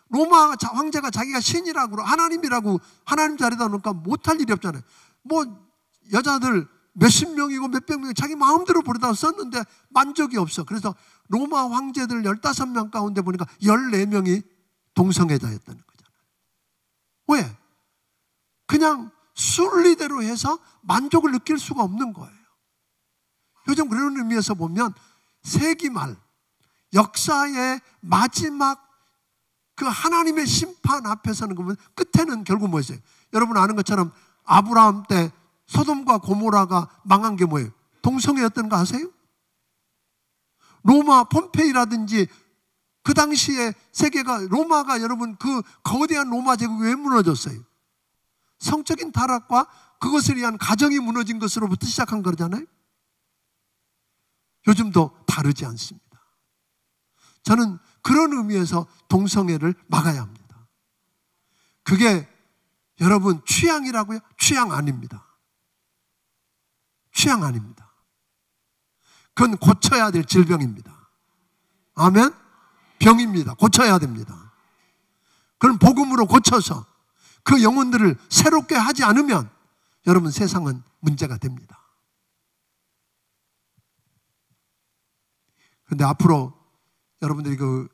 로마 황제가 자기가 신이라고 하나님이라고 하나님 자리에다 놓으니까 못할 일이 없잖아요. 뭐 여자들 몇십 명이고 몇백 명이 자기 마음대로 부르다가 썼는데 만족이 없어. 그래서 로마 황제들 15명 가운데 보니까 14명이 동성애자였다는 거잖아요. 왜? 그냥 순리대로 해서 만족을 느낄 수가 없는 거예요. 요즘 그런 의미에서 보면 세기 말 역사의 마지막 그 하나님의 심판 앞에서는 보면 끝에는 결국 뭐였어요? 여러분 아는 것처럼 아브라함 때 소돔과 고모라가 망한 게 뭐예요? 동성애였던 거 아세요? 로마 폼페이라든지 그 당시에 세계가 로마가 여러분 그 거대한 로마 제국이 왜 무너졌어요? 성적인 타락과 그것을 위한 가정이 무너진 것으로부터 시작한 거잖아요. 요즘도 다르지 않습니다. 저는 그런 의미에서 동성애를 막아야 합니다. 그게 여러분 취향이라고요? 취향 아닙니다. 취향 아닙니다. 그건 고쳐야 될 질병입니다. 아멘? 병입니다. 고쳐야 됩니다. 그건 복음으로 고쳐서 그 영혼들을 새롭게 하지 않으면 여러분 세상은 문제가 됩니다. 그런데 앞으로 여러분들이 그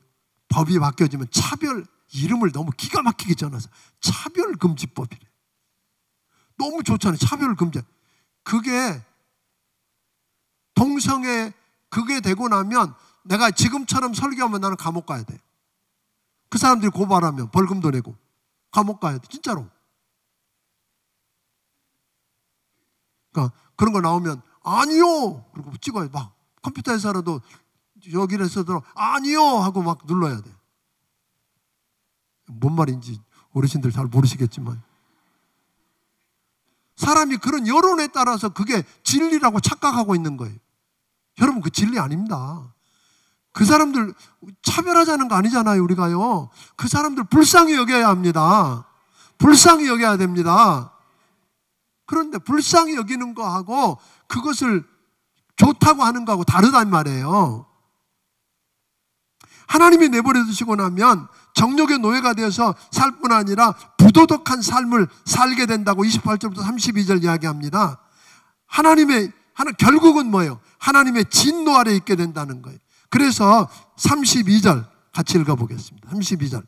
법이 바뀌어지면 차별 이름을 너무 기가 막히게 지어놔서 차별금지법이래. 너무 좋잖아요. 차별금지. 그게 동성애 그게 되고 나면 내가 지금처럼 설교하면 나는 감옥 가야 돼. 그 사람들이 고발하면 벌금도 내고 감옥 가야 돼. 진짜로. 그러니까 그런 거 나오면 아니요! 그리고 찍어요. 막 컴퓨터에서라도 여기에서도 아니요! 하고 막 눌러야 돼. 뭔 말인지 어르신들 잘 모르시겠지만 사람이 그런 여론에 따라서 그게 진리라고 착각하고 있는 거예요. 여러분 그 진리 아닙니다. 그 사람들 차별하자는 거 아니잖아요. 우리가요. 그 사람들 불쌍히 여겨야 합니다. 불쌍히 여겨야 됩니다. 그런데 불쌍히 여기는 거하고 그것을 좋다고 하는 거하고 다르단 말이에요. 하나님이 내버려 두시고 나면 정욕의 노예가 되어서 살 뿐 아니라 부도덕한 삶을 살게 된다고 28절부터 32절 이야기합니다. 결국은 뭐예요? 하나님의 진노 아래 있게 된다는 거예요. 그래서 32절 같이 읽어보겠습니다. 32절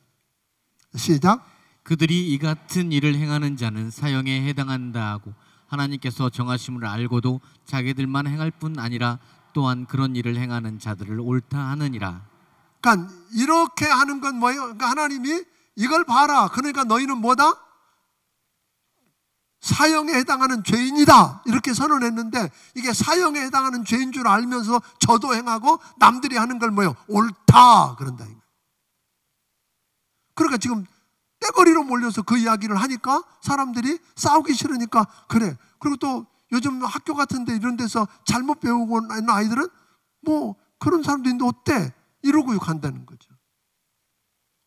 시작. 그들이 이 같은 일을 행하는 자는 사형에 해당한다 하고 하나님께서 정하심을 알고도 자기들만 행할 뿐 아니라 또한 그런 일을 행하는 자들을 옳다 하느니라. 그러니까 이렇게 하는 건 뭐예요? 그러니까 하나님이 이걸 봐라. 그러니까 너희는 뭐다? 사형에 해당하는 죄인이다. 이렇게 선언했는데 이게 사형에 해당하는 죄인 줄 알면서 저도 행하고 남들이 하는 걸 뭐예요? 옳다. 그런다. 그러니까 지금 떼거리로 몰려서 그 이야기를 하니까 사람들이 싸우기 싫으니까 그래. 그리고 또 요즘 학교 같은 데 이런 데서 잘못 배우고 있는 아이들은 뭐 그런 사람도 있는데 어때? 이러고 간다는 거죠.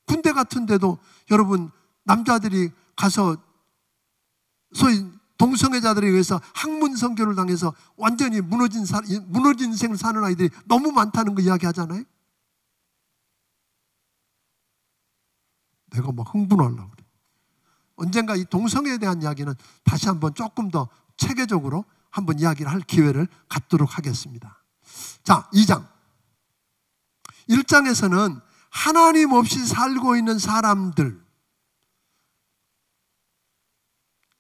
군대 같은 데도 여러분 남자들이 가서 소위 동성애자들에 의해서 학문 선교를 당해서 완전히 무너진 인생을 사는 아이들이 너무 많다는 거 이야기하잖아요. 내가 막 흥분하려고 그래. 언젠가 이 동성애에 대한 이야기는 다시 한번 조금 더 체계적으로 한번 이야기를 할 기회를 갖도록 하겠습니다. 자, 2장 1장에서는 하나님 없이 살고 있는 사람들,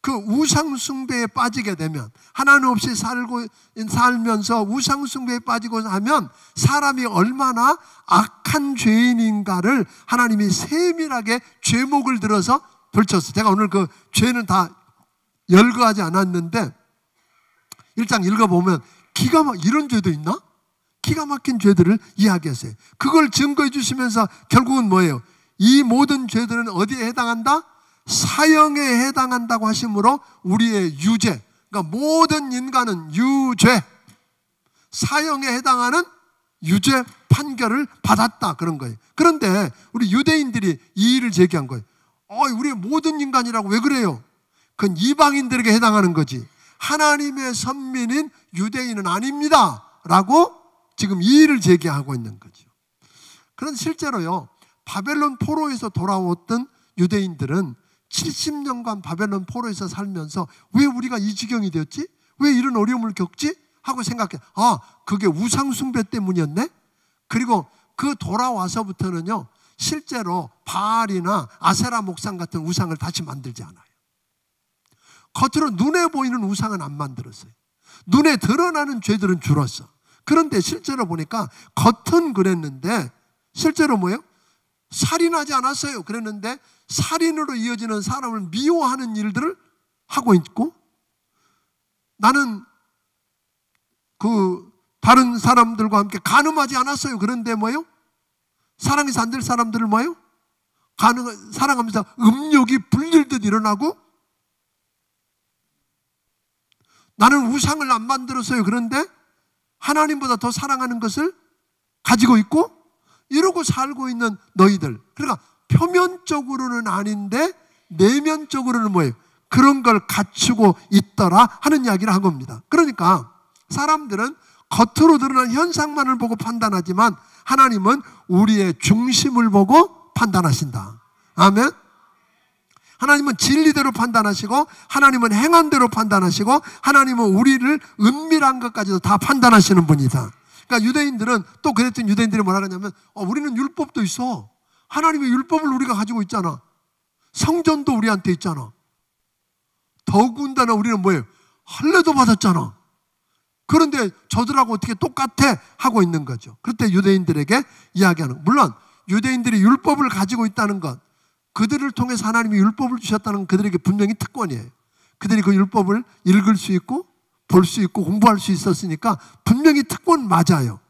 그 우상숭배에 빠지게 되면, 하나님 없이 살면서 우상숭배에 빠지고 하면 사람이 얼마나 악한 죄인인가를 하나님이 세밀하게 죄목을 들어서 펼쳤어요. 제가 오늘 그 죄는 다 열거하지 않았는데 1장 읽어보면 기가 막 이런 죄도 있나? 기가 막힌 죄들을 이야기했어요. 그걸 증거해 주시면서 결국은 뭐예요? 이 모든 죄들은 어디에 해당한다? 사형에 해당한다고 하심으로 우리의 유죄, 그러니까 모든 인간은 유죄, 사형에 해당하는 유죄 판결을 받았다 그런 거예요. 그런데 우리 유대인들이 이 일을 제기한 거예요. 우리 모든 인간이라고 왜 그래요? 그건 이방인들에게 해당하는 거지 하나님의 선민인 유대인은 아닙니다 라고 지금 이 일을 제기하고 있는 거죠. 그런데 실제로요, 바벨론 포로에서 돌아왔던 유대인들은 70년간 바벨론 포로에서 살면서 왜 우리가 이 지경이 되었지? 왜 이런 어려움을 겪지? 하고 생각해. 그게 우상숭배 때문이었네? 그리고 그 돌아와서부터는요, 실제로 바알이나 아세라 목상 같은 우상을 다시 만들지 않아요. 겉으로 눈에 보이는 우상은 안 만들었어요. 눈에 드러나는 죄들은 줄었어. 그런데 실제로 보니까 겉은 그랬는데 실제로 뭐예요? 살인하지 않았어요. 그랬는데 살인으로 이어지는 사람을 미워하는 일들을 하고 있고, 나는 다른 사람들과 함께 간음하지 않았어요. 그런데 뭐예요? 사랑해서 안 될 사람들을 뭐예요? 사랑하면서 음욕이 불릴듯 일어나고, 나는 우상을 안 만들었어요. 그런데 하나님보다 더 사랑하는 것을 가지고 있고, 이러고 살고 있는 너희들. 그러니까 표면적으로는 아닌데 내면적으로는 뭐예요? 그런 걸 갖추고 있더라 하는 이야기를 한 겁니다. 그러니까 사람들은 겉으로 드러난 현상만을 보고 판단하지만 하나님은 우리의 중심을 보고 판단하신다. 아멘. 하나님은 진리대로 판단하시고, 하나님은 행한대로 판단하시고, 하나님은 우리를 은밀한 것까지도 다 판단하시는 분이다. 그러니까 유대인들은 또 그랬더니 유대인들이 뭐라 그러냐면 우리는 율법도 있어. 하나님의 율법을 우리가 가지고 있잖아. 성전도 우리한테 있잖아. 더군다나 우리는 뭐예요? 할례도 받았잖아. 그런데 저들하고 어떻게 똑같아? 하고 있는 거죠. 그때 유대인들에게 이야기하는, 물론 유대인들이 율법을 가지고 있다는 것, 그들을 통해서 하나님이 율법을 주셨다는 건 그들에게 분명히 특권이에요. 그들이 그 율법을 읽을 수 있고 볼 수 있고 공부할 수 있었으니까 분명히 특권 맞아요.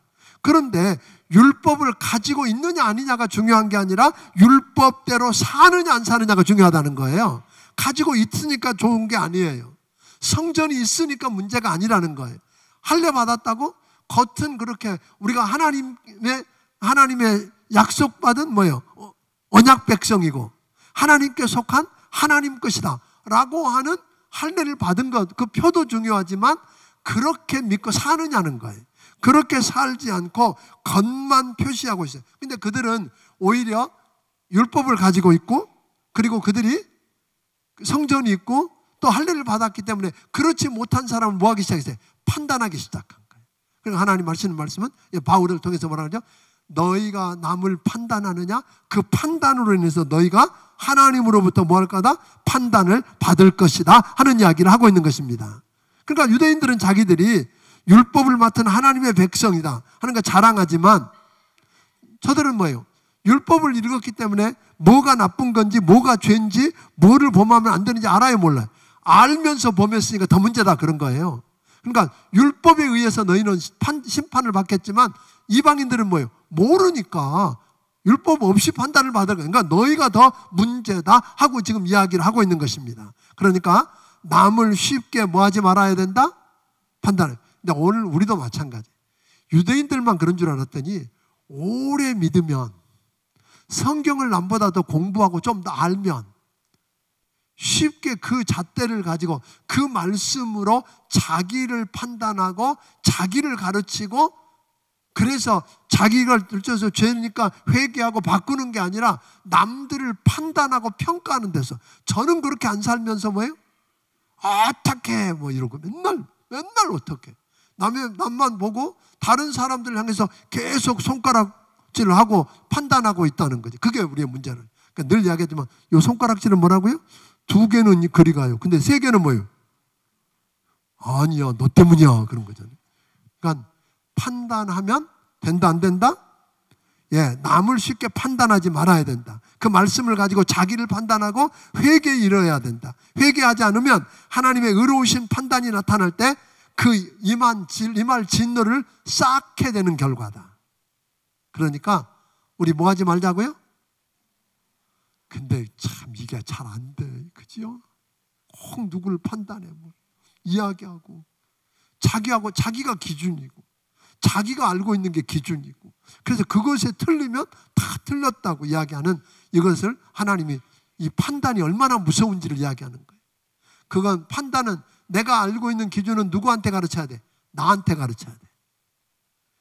그런데 율법을 가지고 있느냐 아니냐가 중요한 게 아니라 율법대로 사느냐 안 사느냐가 중요하다는 거예요. 가지고 있으니까 좋은 게 아니에요. 성전이 있으니까 문제가 아니라는 거예요. 할례 받았다고 겉은 그렇게 우리가 하나님의 약속받은 뭐예요? 언약 백성이고 하나님께 속한 하나님 것이다 라고 하는 할례를 받은 것, 그 표도 중요하지만 그렇게 믿고 사느냐는 거예요. 그렇게 살지 않고 겉만 표시하고 있어요. 근데 그들은 오히려 율법을 가지고 있고, 그리고 그들이 성전이 있고 또 할례를 받았기 때문에 그렇지 못한 사람을 뭐하기 시작했어요? 판단하기 시작한 거예요. 그리고 하나님 하시는 말씀은 바울을 통해서 뭐라 그러죠? 너희가 남을 판단하느냐? 그 판단으로 인해서 너희가 하나님으로부터 뭐 할 거다? 판단을 받을 것이다 하는 이야기를 하고 있는 것입니다. 그러니까 유대인들은 자기들이 율법을 맡은 하나님의 백성이다 하는 거 자랑하지만, 저들은 뭐예요? 율법을 읽었기 때문에 뭐가 나쁜 건지 뭐가 죄인지 뭐를 범하면 안 되는지 알아요, 몰라요? 알면서 범했으니까 더 문제다 그런 거예요. 그러니까 율법에 의해서 너희는 심판을 받겠지만 이방인들은 뭐예요? 모르니까 율법 없이 판단을 받을 거예요. 그러니까 너희가 더 문제다 하고 지금 이야기를 하고 있는 것입니다. 그러니까 남을 쉽게 뭐 하지 말아야 된다? 판단을. 근데 오늘 우리도 마찬가지. 유대인들만 그런 줄 알았더니 오래 믿으면, 성경을 남보다 더 공부하고 좀 더 알면 쉽게 그 잣대를 가지고 그 말씀으로 자기를 판단하고 자기를 가르치고, 그래서 자기가 들쳐서 죄니까 회개하고 바꾸는 게 아니라 남들을 판단하고 평가하는 데서, 저는 그렇게 안 살면서 뭐예요? 어떡해 뭐 이러고 맨날 어떡해, 남만 보고 다른 사람들 향해서 계속 손가락질을 하고 판단하고 있다는 거지. 그게 우리의 문제는. 그러니까 늘 이야기하지만 이 손가락질은 뭐라고요? 2개는 그리 가요. 근데 3개는 뭐예요? 아니야, 너 때문이야 그런 거잖아요. 그러니까 판단하면 된다 안 된다? 남을 쉽게 판단하지 말아야 된다. 그 말씀을 가지고 자기를 판단하고 회개에 이르러야 된다. 회개하지 않으면 하나님의 의로우신 판단이 나타날 때 그 임할 진노를 쌓게 되는 결과다. 그러니까 우리 뭐 하지 말자고요? 근데 참 이게 잘 안 돼, 그지요? 꼭 누구를 판단해, 뭐 이야기하고 자기가 기준이고 자기가 알고 있는 게 기준이고, 그래서 그것에 틀리면 다 틀렸다고 이야기하는 이것을 하나님이, 이 판단이 얼마나 무서운지를 이야기하는 거예요. 그건 판단은 내가 알고 있는 기준은 누구한테 가르쳐야 돼? 나한테 가르쳐야 돼.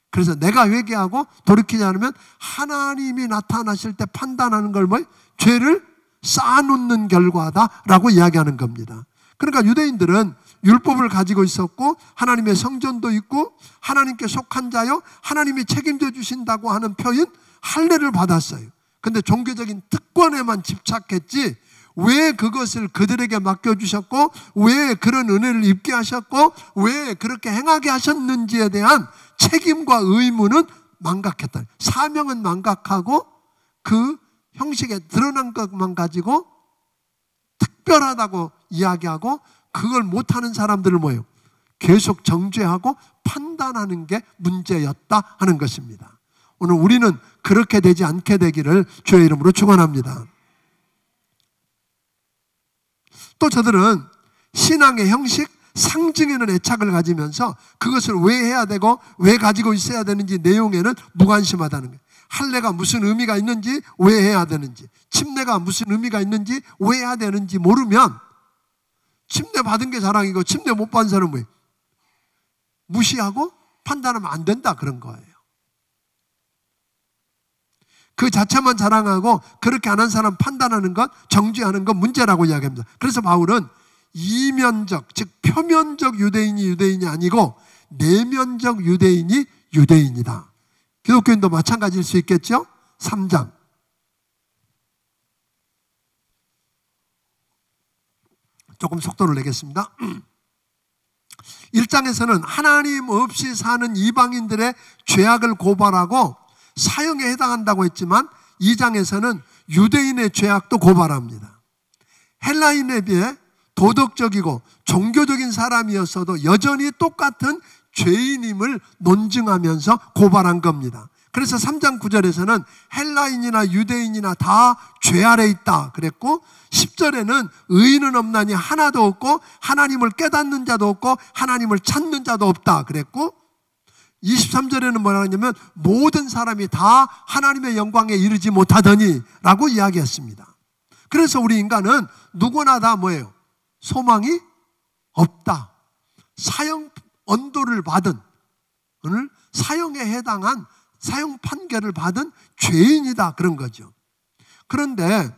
그래서 내가 회개하고 돌이키지 않으면 하나님이 나타나실 때 판단하는 걸 뭐예요? 죄를 쌓아놓는 결과다라고 이야기하는 겁니다. 그러니까 유대인들은 율법을 가지고 있었고 하나님의 성전도 있고 하나님께 속한 자요, 하나님이 책임져 주신다고 하는 표현 할례를 받았어요. 근데 종교적인 특권에만 집착했지 왜 그것을 그들에게 맡겨주셨고 왜 그런 은혜를 입게 하셨고 왜 그렇게 행하게 하셨는지에 대한 책임과 의무는 망각했다. 사명은 망각하고 그 형식에 드러난 것만 가지고 특별하다고 이야기하고 그걸 못하는 사람들을 뭐예요? 계속 정죄하고 판단하는 게 문제였다 하는 것입니다. 오늘 우리는 그렇게 되지 않게 되기를 주의 이름으로 축원합니다. 또 저들은 신앙의 형식, 상징에는 애착을 가지면서 그것을 왜 해야 되고 왜 가지고 있어야 되는지 내용에는 무관심하다는 거예요. 할례가 무슨 의미가 있는지, 왜 해야 되는지, 침례가 무슨 의미가 있는지, 왜 해야 되는지 모르면 침례 받은 게 자랑이고 침례 못 받은 사람은 뭐예요? 무시하고 판단하면 안 된다 그런 거예요. 그 자체만 자랑하고 그렇게 안 한 사람 판단하는 것, 정죄하는 것 문제라고 이야기합니다. 그래서 바울은 이면적, 즉 표면적 유대인이 아니고 내면적 유대인이 유대인이다. 기독교인도 마찬가지일 수 있겠죠? 3장 조금 속도를 내겠습니다. 1장에서는 하나님 없이 사는 이방인들의 죄악을 고발하고 사형에 해당한다고 했지만 2장에서는 유대인의 죄악도 고발합니다. 헬라인에 비해 도덕적이고 종교적인 사람이었어도 여전히 똑같은 죄인임을 논증하면서 고발한 겁니다. 그래서 3장 9절에서는 헬라인이나 유대인이나 다 죄 아래 있다 그랬고 10절에는 의인은 없나니 하나도 없고 하나님을 깨닫는 자도 없고 하나님을 찾는 자도 없다 그랬고 23절에는 뭐라 하냐면 모든 사람이 다 하나님의 영광에 이르지 못하더니 라고 이야기했습니다. 그래서 우리 인간은 누구나 다 뭐예요? 소망이 없다. 사형 언도를 받은, 오늘 사형에 해당한 사형 판결을 받은 죄인이다 그런 거죠. 그런데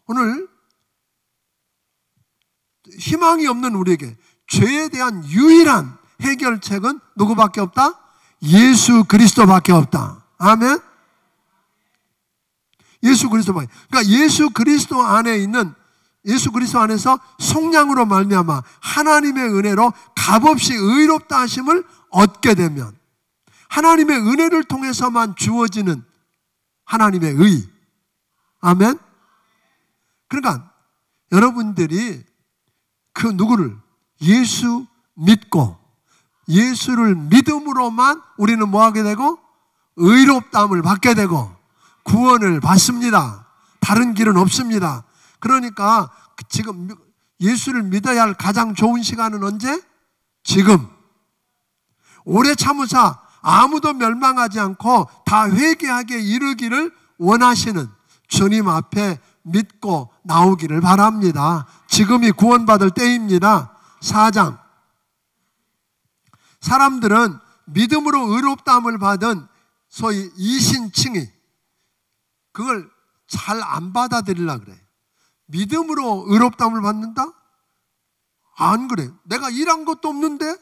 오늘 희망이 없는 우리에게 죄에 대한 유일한 해결책은 누구밖에 없다? 예수 그리스도밖에 없다. 아멘. 예수 그리스도밖에. 그러니까 예수 그리스도 안에 있는, 예수 그리스도 안에서 속량으로 말미암아 하나님의 은혜로 값없이 의롭다 하심을 얻게 되면 하나님의 은혜를 통해서만 주어지는 하나님의 의. 아멘. 그러니까 여러분들이 그 누구를 예수 믿고 예수를 믿음으로만 우리는 뭐하게 되고 의롭다함을 받게 되고 구원을 받습니다. 다른 길은 없습니다. 그러니까 지금 예수를 믿어야 할 가장 좋은 시간은 언제? 지금. 오래 참으사 아무도 멸망하지 않고 다 회개하게 이르기를 원하시는 주님 앞에 믿고 나오기를 바랍니다. 지금이 구원받을 때입니다. 4장. 사람들은 믿음으로 의롭다함을 받은 소위 이신칭의 그걸 잘 안 받아들이려고 그래요. 믿음으로 의롭다함을 받는다? 안 그래. 내가 일한 것도 없는데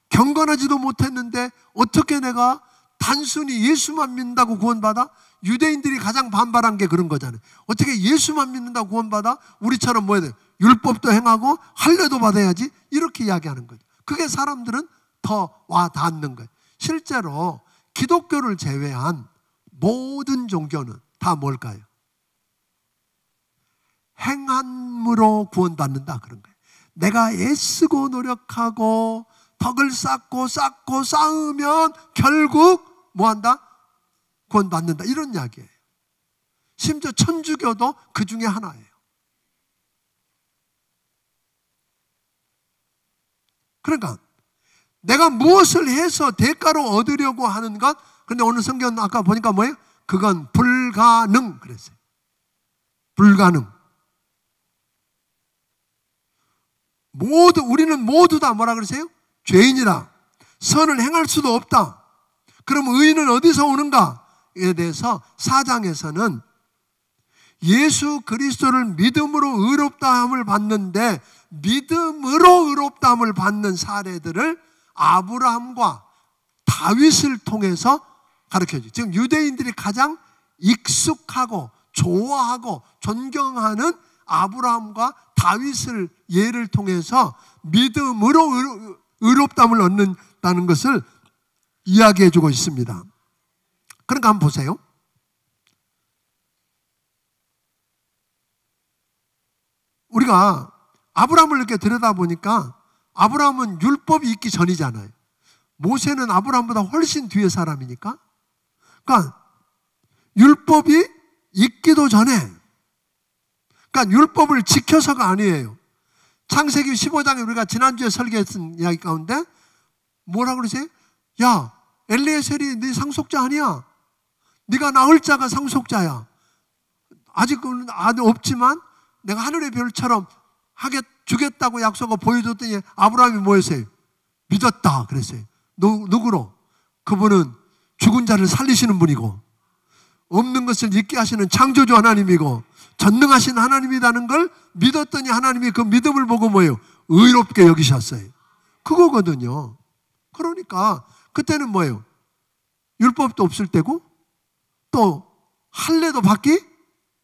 경건하지도 못했는데 어떻게 내가 단순히 예수만 믿는다고 구원받아? 유대인들이 가장 반발한 게 그런 거잖아요. 어떻게 예수만 믿는다고 구원받아? 우리처럼 뭐 해야 돼? 율법도 행하고 할례도 받아야지? 이렇게 이야기하는 거죠. 그게 사람들은 더 와 닿는 거예요. 실제로 기독교를 제외한 모든 종교는 다 뭘까요? 행함으로 구원받는다 그런 거예요. 내가 애쓰고 노력하고 덕을 쌓고 쌓으면 결국 뭐한다? 구원받는다 이런 이야기예요. 심지어 천주교도 그 중에 하나예요. 그러니까 내가 무엇을 해서 대가로 얻으려고 하는 것, 그런데 오늘 성경 아까 보니까 뭐예요? 그건 불가능 그랬어요. 불가능. 우리는 모두 다 뭐라 그러세요? 죄인이다. 선을 행할 수도 없다. 그럼 의인은 어디서 오는가에 대해서 4장에서는 예수 그리스도를 믿음으로 의롭다함을 받는데 믿음으로 의롭다함을 받는 사례들을 아브라함과 다윗을 통해서 가르쳐줘요. 지금 유대인들이 가장 익숙하고 좋아하고 존경하는 아브라함과 다윗을 예를 통해서 믿음으로 의롭다함을 얻는다는 것을 이야기해주고 있습니다. 그러니까 한번 보세요. 우리가 아브라함을 이렇게 들여다보니까 아브라함은 율법이 있기 전이잖아요. 모세는 아브라함보다 훨씬 뒤의 사람이니까. 그러니까 율법이 있기도 전에, 그러니까 율법을 지켜서가 아니에요. 창세기 15장에 우리가 지난주에 설계했던 이야기 가운데 뭐라고 그러세요? 야, 엘리에셀이 네 상속자 아니야. 네가 낳을 자가 상속자야. 아직은 아들 없지만 내가 하늘의 별처럼 주겠다고 약속을 보여줬더니 아브라함이 뭐 했어요? 믿었다 그랬어요. 누구로? 그분은 죽은 자를 살리시는 분이고 없는 것을 있게 하시는 창조주 하나님이고 전능하신 하나님이라는 걸 믿었더니 하나님이 그 믿음을 보고 뭐예요? 의롭게 여기셨어요. 그거거든요. 그러니까 그때는 뭐예요? 율법도 없을 때고 또 할례도 받기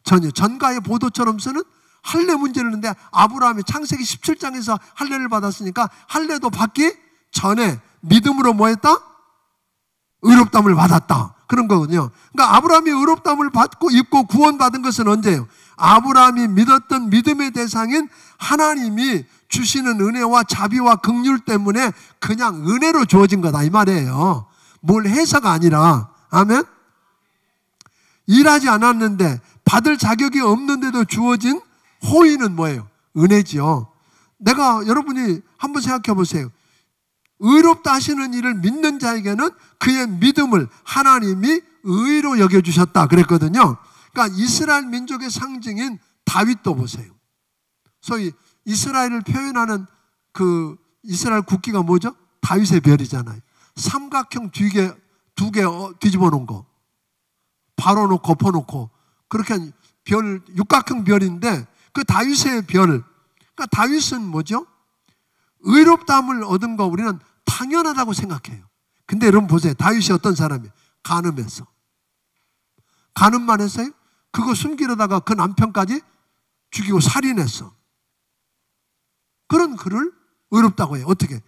전이에요. 전가의 보도처럼 쓰는 할례 문제를 했는데 아브라함이 창세기 17장에서 할례를 받았으니까 할례도 받기 전에 믿음으로 뭐 했다? 의롭다함을 받았다. 그런 거거든요. 그러니까 아브라함이 의롭다함을 받고 입고 구원받은 것은 언제예요? 아브라함이 믿었던 믿음의 대상인 하나님이 주시는 은혜와 자비와 긍휼 때문에 그냥 은혜로 주어진 거다 이 말이에요. 뭘 해서가 아니라. 아멘? 일하지 않았는데 받을 자격이 없는데도 주어진 호의는 뭐예요? 은혜지요. 여러분이 한번 생각해 보세요. 의롭다 하시는 일을 믿는 자에게는 그의 믿음을 하나님이 의로 여겨주셨다 그랬거든요. 그러니까 이스라엘 민족의 상징인 다윗도 보세요. 소위 이스라엘을 표현하는 그 이스라엘 국기가 뭐죠? 다윗의 별이잖아요. 삼각형 두 개 뒤집어 놓은 거. 바로 놓고 엎어놓고 그렇게 육각형 별인데 그 다윗의 별. 그러니까 다윗은 뭐죠? 의롭다함을 얻은 거 우리는 당연하다고 생각해요. 근데 여러분 보세요. 다윗이 어떤 사람이에요? 간음했어. 간음만 했어요? 그거 숨기려다가 그 남편까지 죽이고 살인했어. 그런 그를 의롭다고 해요. 어떻게?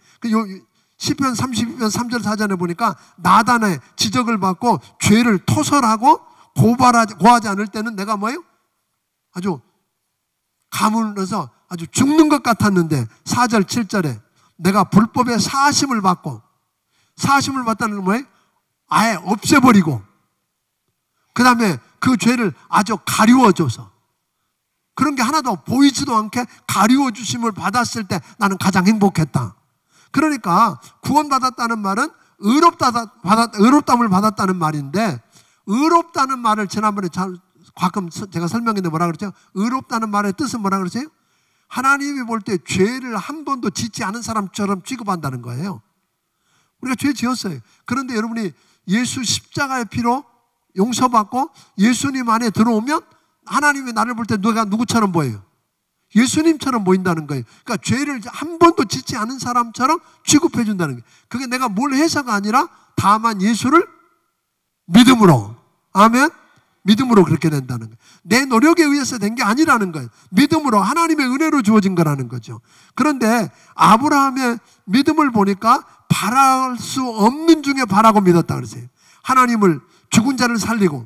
시편 32편 3절 4절에 보니까 나단의 지적을 받고 죄를 토설하고 고하지 않을 때는 내가 뭐예요? 아주 가물어서 아주 죽는 것 같았는데 4절 7절에 내가 불법의 사심을 받고 사심을 받다는 건 뭐예요? 아예 없애버리고 그 다음에 그 죄를 아주 가리워줘서 그런 게 하나도 보이지도 않게 가리워주심을 받았을 때 나는 가장 행복했다. 그러니까 구원받았다는 말은 의롭다함을 받았다는 말인데 의롭다는 말을 지난번에 가끔 제가 설명했는데 뭐라 그랬죠? 의롭다는 말의 뜻은 뭐라 그랬어요? 하나님이 볼 때 죄를 한 번도 짓지 않은 사람처럼 취급한다는 거예요. 우리가 죄 지었어요. 그런데 여러분이 예수 십자가의 피로 용서받고 예수님 안에 들어오면 하나님이 나를 볼 때 내가 누구처럼 보여요? 예수님처럼 보인다는 거예요. 그러니까 죄를 한 번도 짓지 않은 사람처럼 취급해 준다는 거예요. 그게 내가 뭘 해서가 아니라 다만 예수를 믿음으로. 아멘? 믿음으로 그렇게 된다는 거예요. 내 노력에 의해서 된 게 아니라는 거예요. 믿음으로 하나님의 은혜로 주어진 거라는 거죠. 그런데 아브라함의 믿음을 보니까 바랄 수 없는 중에 바라고 믿었다 그러세요. 하나님을 죽은 자를 살리고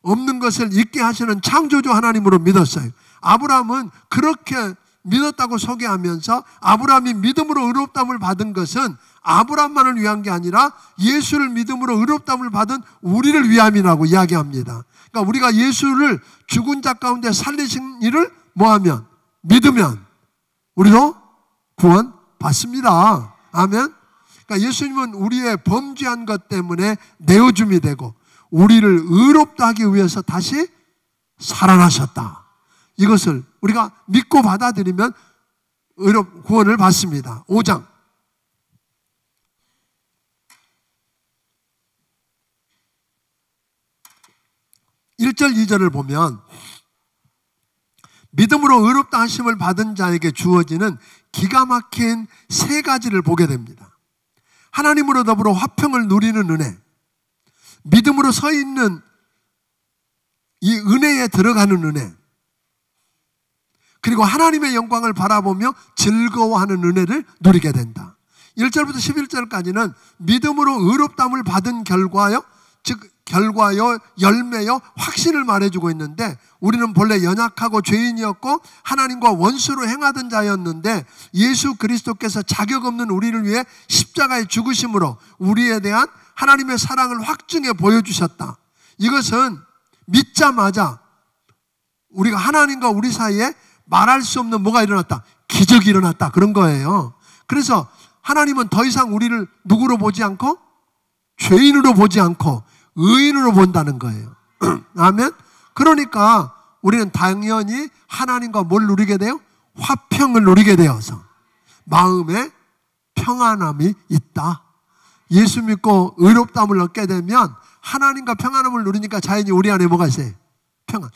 없는 것을 있게 하시는 창조주 하나님으로 믿었어요. 아브라함은 그렇게 믿었다고 소개하면서 아브라함이 믿음으로 의롭다함을 받은 것은 아브라함만을 위한 게 아니라 예수를 믿음으로 의롭다함을 받은 우리를 위함이라고 이야기합니다. 그러니까 우리가 예수를 죽은 자 가운데 살리신 일을 뭐하면? 믿으면 우리도 구원 받습니다. 아멘. 그러니까 예수님은 우리의 범죄한 것 때문에 내어줌이 되고 우리를 의롭다 하기 위해서 다시 살아나셨다. 이것을 우리가 믿고 받아들이면 구원을 받습니다. 5장 1절 2절을 보면 믿음으로 의롭다 하심을 받은 자에게 주어지는 기가 막힌 세 가지를 보게 됩니다. 하나님으로 더불어 화평을 누리는 은혜, 믿음으로 서 있는 이 은혜에 들어가는 은혜, 그리고 하나님의 영광을 바라보며 즐거워하는 은혜를 누리게 된다. 1절부터 11절까지는 믿음으로 의롭다함을 받은 결과요, 즉 결과요, 열매요, 확신을 말해주고 있는데, 우리는 본래 연약하고 죄인이었고 하나님과 원수로 행하던 자였는데 예수 그리스도께서 자격 없는 우리를 위해 십자가에 죽으심으로 우리에 대한 하나님의 사랑을 확증해 보여주셨다. 이것은 믿자마자 우리가 하나님과 우리 사이에 말할 수 없는 뭐가 일어났다? 기적이 일어났다. 그런 거예요. 그래서 하나님은 더 이상 우리를 누구로 보지 않고 죄인으로 보지 않고 의인으로 본다는 거예요. 아멘. 그러니까 우리는 당연히 하나님과 뭘 누리게 돼요? 화평을 누리게 되어서 마음에 평안함이 있다. 예수 믿고 의롭다함을 얻게 되면 하나님과 평안함을 누리니까 자연히 우리 안에 뭐가 있어요? 평안.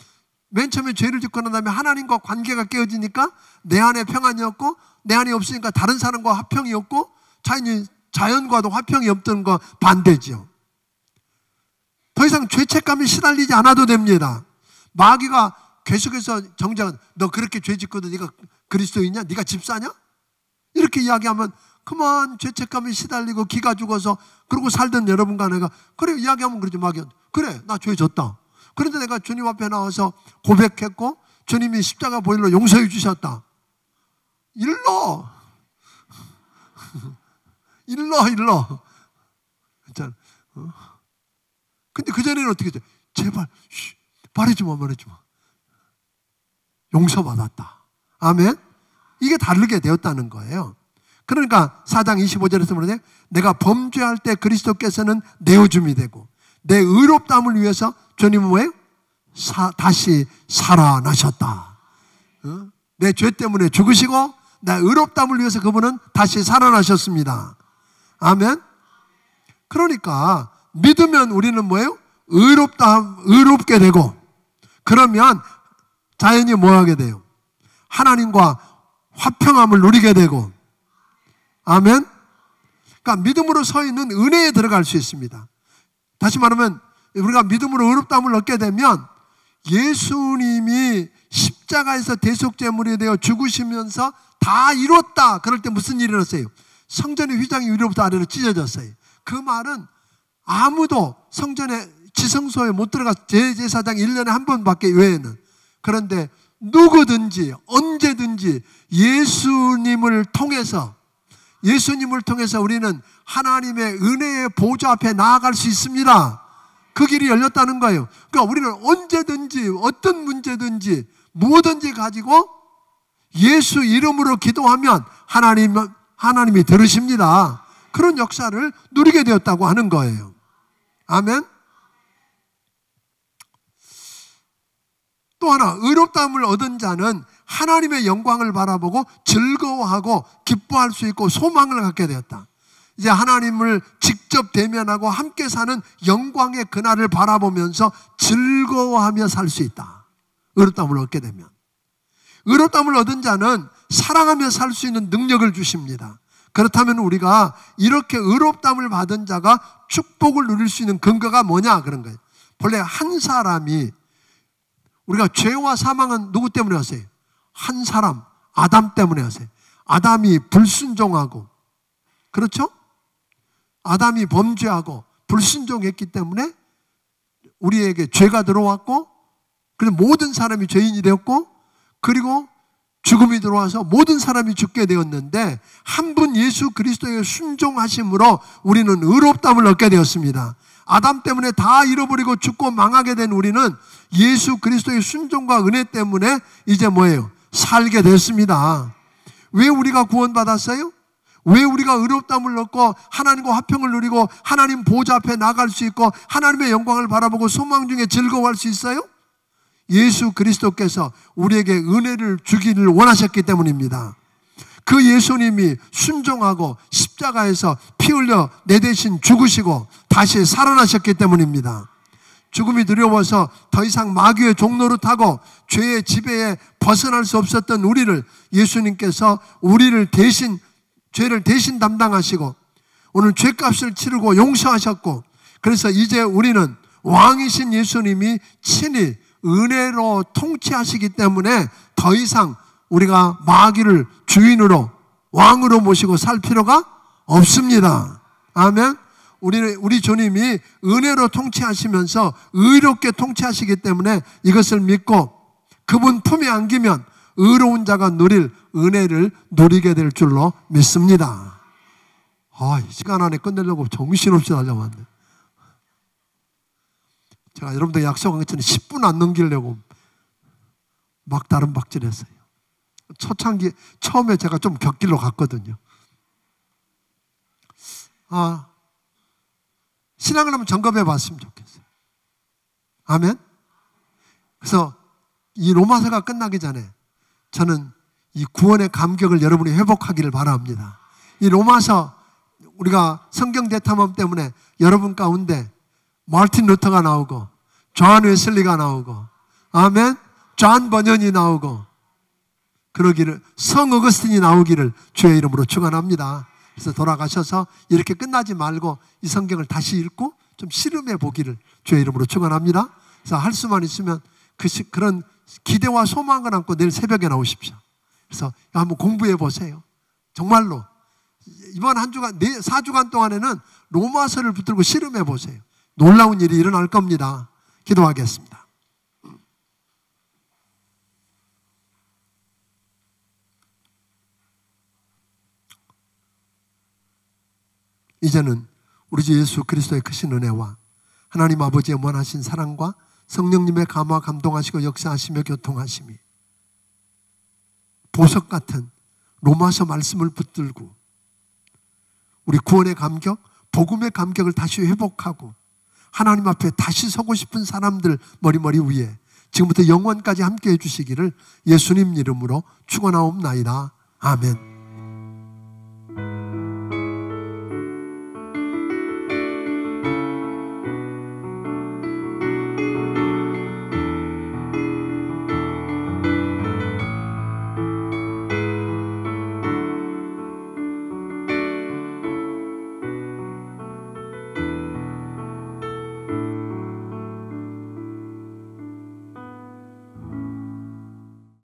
맨 처음에 죄를 짓고 난 다음에 하나님과 관계가 깨어지니까 내 안에 평안이 없고 내 안에 없으니까 다른 사람과 화평이 없고 자연과도 화평이 없던 거 반대죠. 더 이상 죄책감이 시달리지 않아도 됩니다. 마귀가 계속해서 정죄한, 너 그렇게 죄 짓거든 네가 그리스도이냐? 네가 집사냐? 이렇게 이야기하면 그만 죄책감이 시달리고 기가 죽어서 그러고 살던 여러분과 내가 그래 이야기하면 그러죠. 마귀는 그래 나 죄 졌다. 그런데 내가 주님 앞에 나와서 고백했고 주님이 십자가 보혈로 용서해 주셨다. 일러 근데 그전에는 어떻게 했어요? 제발 말하지 마. 용서받았다. 아멘. 이게 다르게 되었다는 거예요. 그러니까 4장 25절에서 말하죠. 내가 범죄할 때 그리스도께서는 내어줌이 되고 내 의롭다함을 위해서 주님은 뭐예요? 다시 살아나셨다. 내 죄 때문에 죽으시고 내 의롭다함을 위해서 그분은 다시 살아나셨습니다. 아멘. 그러니까 믿으면 우리는 뭐예요? 의롭게 되고 그러면 자연히 뭐 하게 돼요? 하나님과 화평함을 누리게 되고 아멘. 그러니까 믿음으로 서 있는 은혜에 들어갈 수 있습니다. 다시 말하면 우리가 믿음으로 의롭다함을 얻게 되면 예수님이 십자가에서 대속제물이 되어 죽으시면서 다 이뤘다. 그럴 때 무슨 일이 일어났어요? 성전의 휘장이 위로부터 아래로 찢어졌어요. 그 말은 아무도 성전의 지성소에 못 들어가 제사장 1년에 한 번밖에 외에는. 그런데 누구든지 언제든지 예수님을 통해서 우리는 하나님의 은혜의 보좌 앞에 나아갈 수 있습니다. 그 길이 열렸다는 거예요. 그러니까 우리는 언제든지 어떤 문제든지 뭐든지 가지고 예수 이름으로 기도하면 하나님이 들으십니다. 그런 역사를 누리게 되었다고 하는 거예요. 아멘. 또 하나, 의롭다함을 얻은 자는 하나님의 영광을 바라보고 즐거워하고 기뻐할 수 있고 소망을 갖게 되었다. 이제 하나님을 직접 대면하고 함께 사는 영광의 그날을 바라보면서 즐거워하며 살 수 있다. 의롭다함을 얻게 되면. 의롭다함을 얻은 자는 사랑하며 살 수 있는 능력을 주십니다. 그렇다면 우리가 이렇게 의롭다함을 받은 자가 축복을 누릴 수 있는 근거가 뭐냐 그런 거예요. 본래 한 사람이 우리가 죄와 사망은 누구 때문에 왔어요? 한 사람, 아담 때문에 왔어요. 아담이 불순종하고, 그렇죠? 아담이 범죄하고 불순종했기 때문에 우리에게 죄가 들어왔고, 그래서 모든 사람이 죄인이 되었고, 그리고 죽음이 들어와서 모든 사람이 죽게 되었는데 한 분 예수 그리스도의 순종하심으로 우리는 의롭다함을 얻게 되었습니다. 아담 때문에 다 잃어버리고 죽고 망하게 된 우리는 예수 그리스도의 순종과 은혜 때문에 이제 뭐예요? 살게 됐습니다. 왜 우리가 구원받았어요? 왜 우리가 의롭다함을 얻고 하나님과 화평을 누리고 하나님 보좌 앞에 나갈 수 있고 하나님의 영광을 바라보고 소망 중에 즐거워할 수 있어요? 예수 그리스도께서 우리에게 은혜를 주기를 원하셨기 때문입니다. 그 예수님이 순종하고 십자가에서 피 흘려 내 대신 죽으시고 다시 살아나셨기 때문입니다. 죽음이 두려워서 더 이상 마귀의 종노릇하고 죄의 지배에 벗어날 수 없었던 우리를 예수님께서 죄를 대신 담당하시고 오늘 죄값을 치르고 용서하셨고, 그래서 이제 우리는 왕이신 예수님이 친히 은혜로 통치하시기 때문에 더 이상 우리가 마귀를 주인으로 왕으로 모시고 살 필요가 없습니다. 아멘. 우리 주님이 은혜로 통치하시면서 의롭게 통치하시기 때문에 이것을 믿고 그분 품에 안기면 의로운 자가 누릴 은혜를 누리게 될 줄로 믿습니다. 시간 안에 끝내려고 정신없이 달려왔네. 제가 여러분들 약속한 것처럼 10분 안 넘기려고 막다른 박질했어요. 초창기 처음에 제가 좀 곁길로 갔거든요. 신앙을 한번 점검해 봤으면 좋겠어요. 아멘. 그래서 이 로마서가 끝나기 전에 저는 이 구원의 감격을 여러분이 회복하기를 바랍니다. 이 로마서 우리가 성경 대탐험 때문에 여러분 가운데 마틴 루터가 나오고 존 웨슬리가 나오고 아멘, 존 버년이 나오고 그러기를, 성 어거스틴이 나오기를 주의 이름으로 축원합니다. 그래서 돌아가셔서 이렇게 끝나지 말고 이 성경을 다시 읽고 좀 실험해 보기를 주의 이름으로 축원합니다. 그래서 할 수만 있으면 그런 기대와 소망을 안고 내일 새벽에 나오십시오. 그래서 한번 공부해 보세요. 정말로 이번 한 주간, 4주간 동안에는 로마서를 붙들고 실험해 보세요. 놀라운 일이 일어날 겁니다. 기도하겠습니다. 이제는 우리 주 예수 그리스도의 크신 은혜와 하나님 아버지의 원하신 사랑과 성령님의 감화 감동하시고 역사하시며 교통하심이 보석 같은 로마서 말씀을 붙들고 우리 구원의 감격, 복음의 감격을 다시 회복하고 하나님 앞에 다시 서고 싶은 사람들 머리 위에 지금부터 영원까지 함께해 주시기를 예수님 이름으로 축원하옵나이다. 아멘.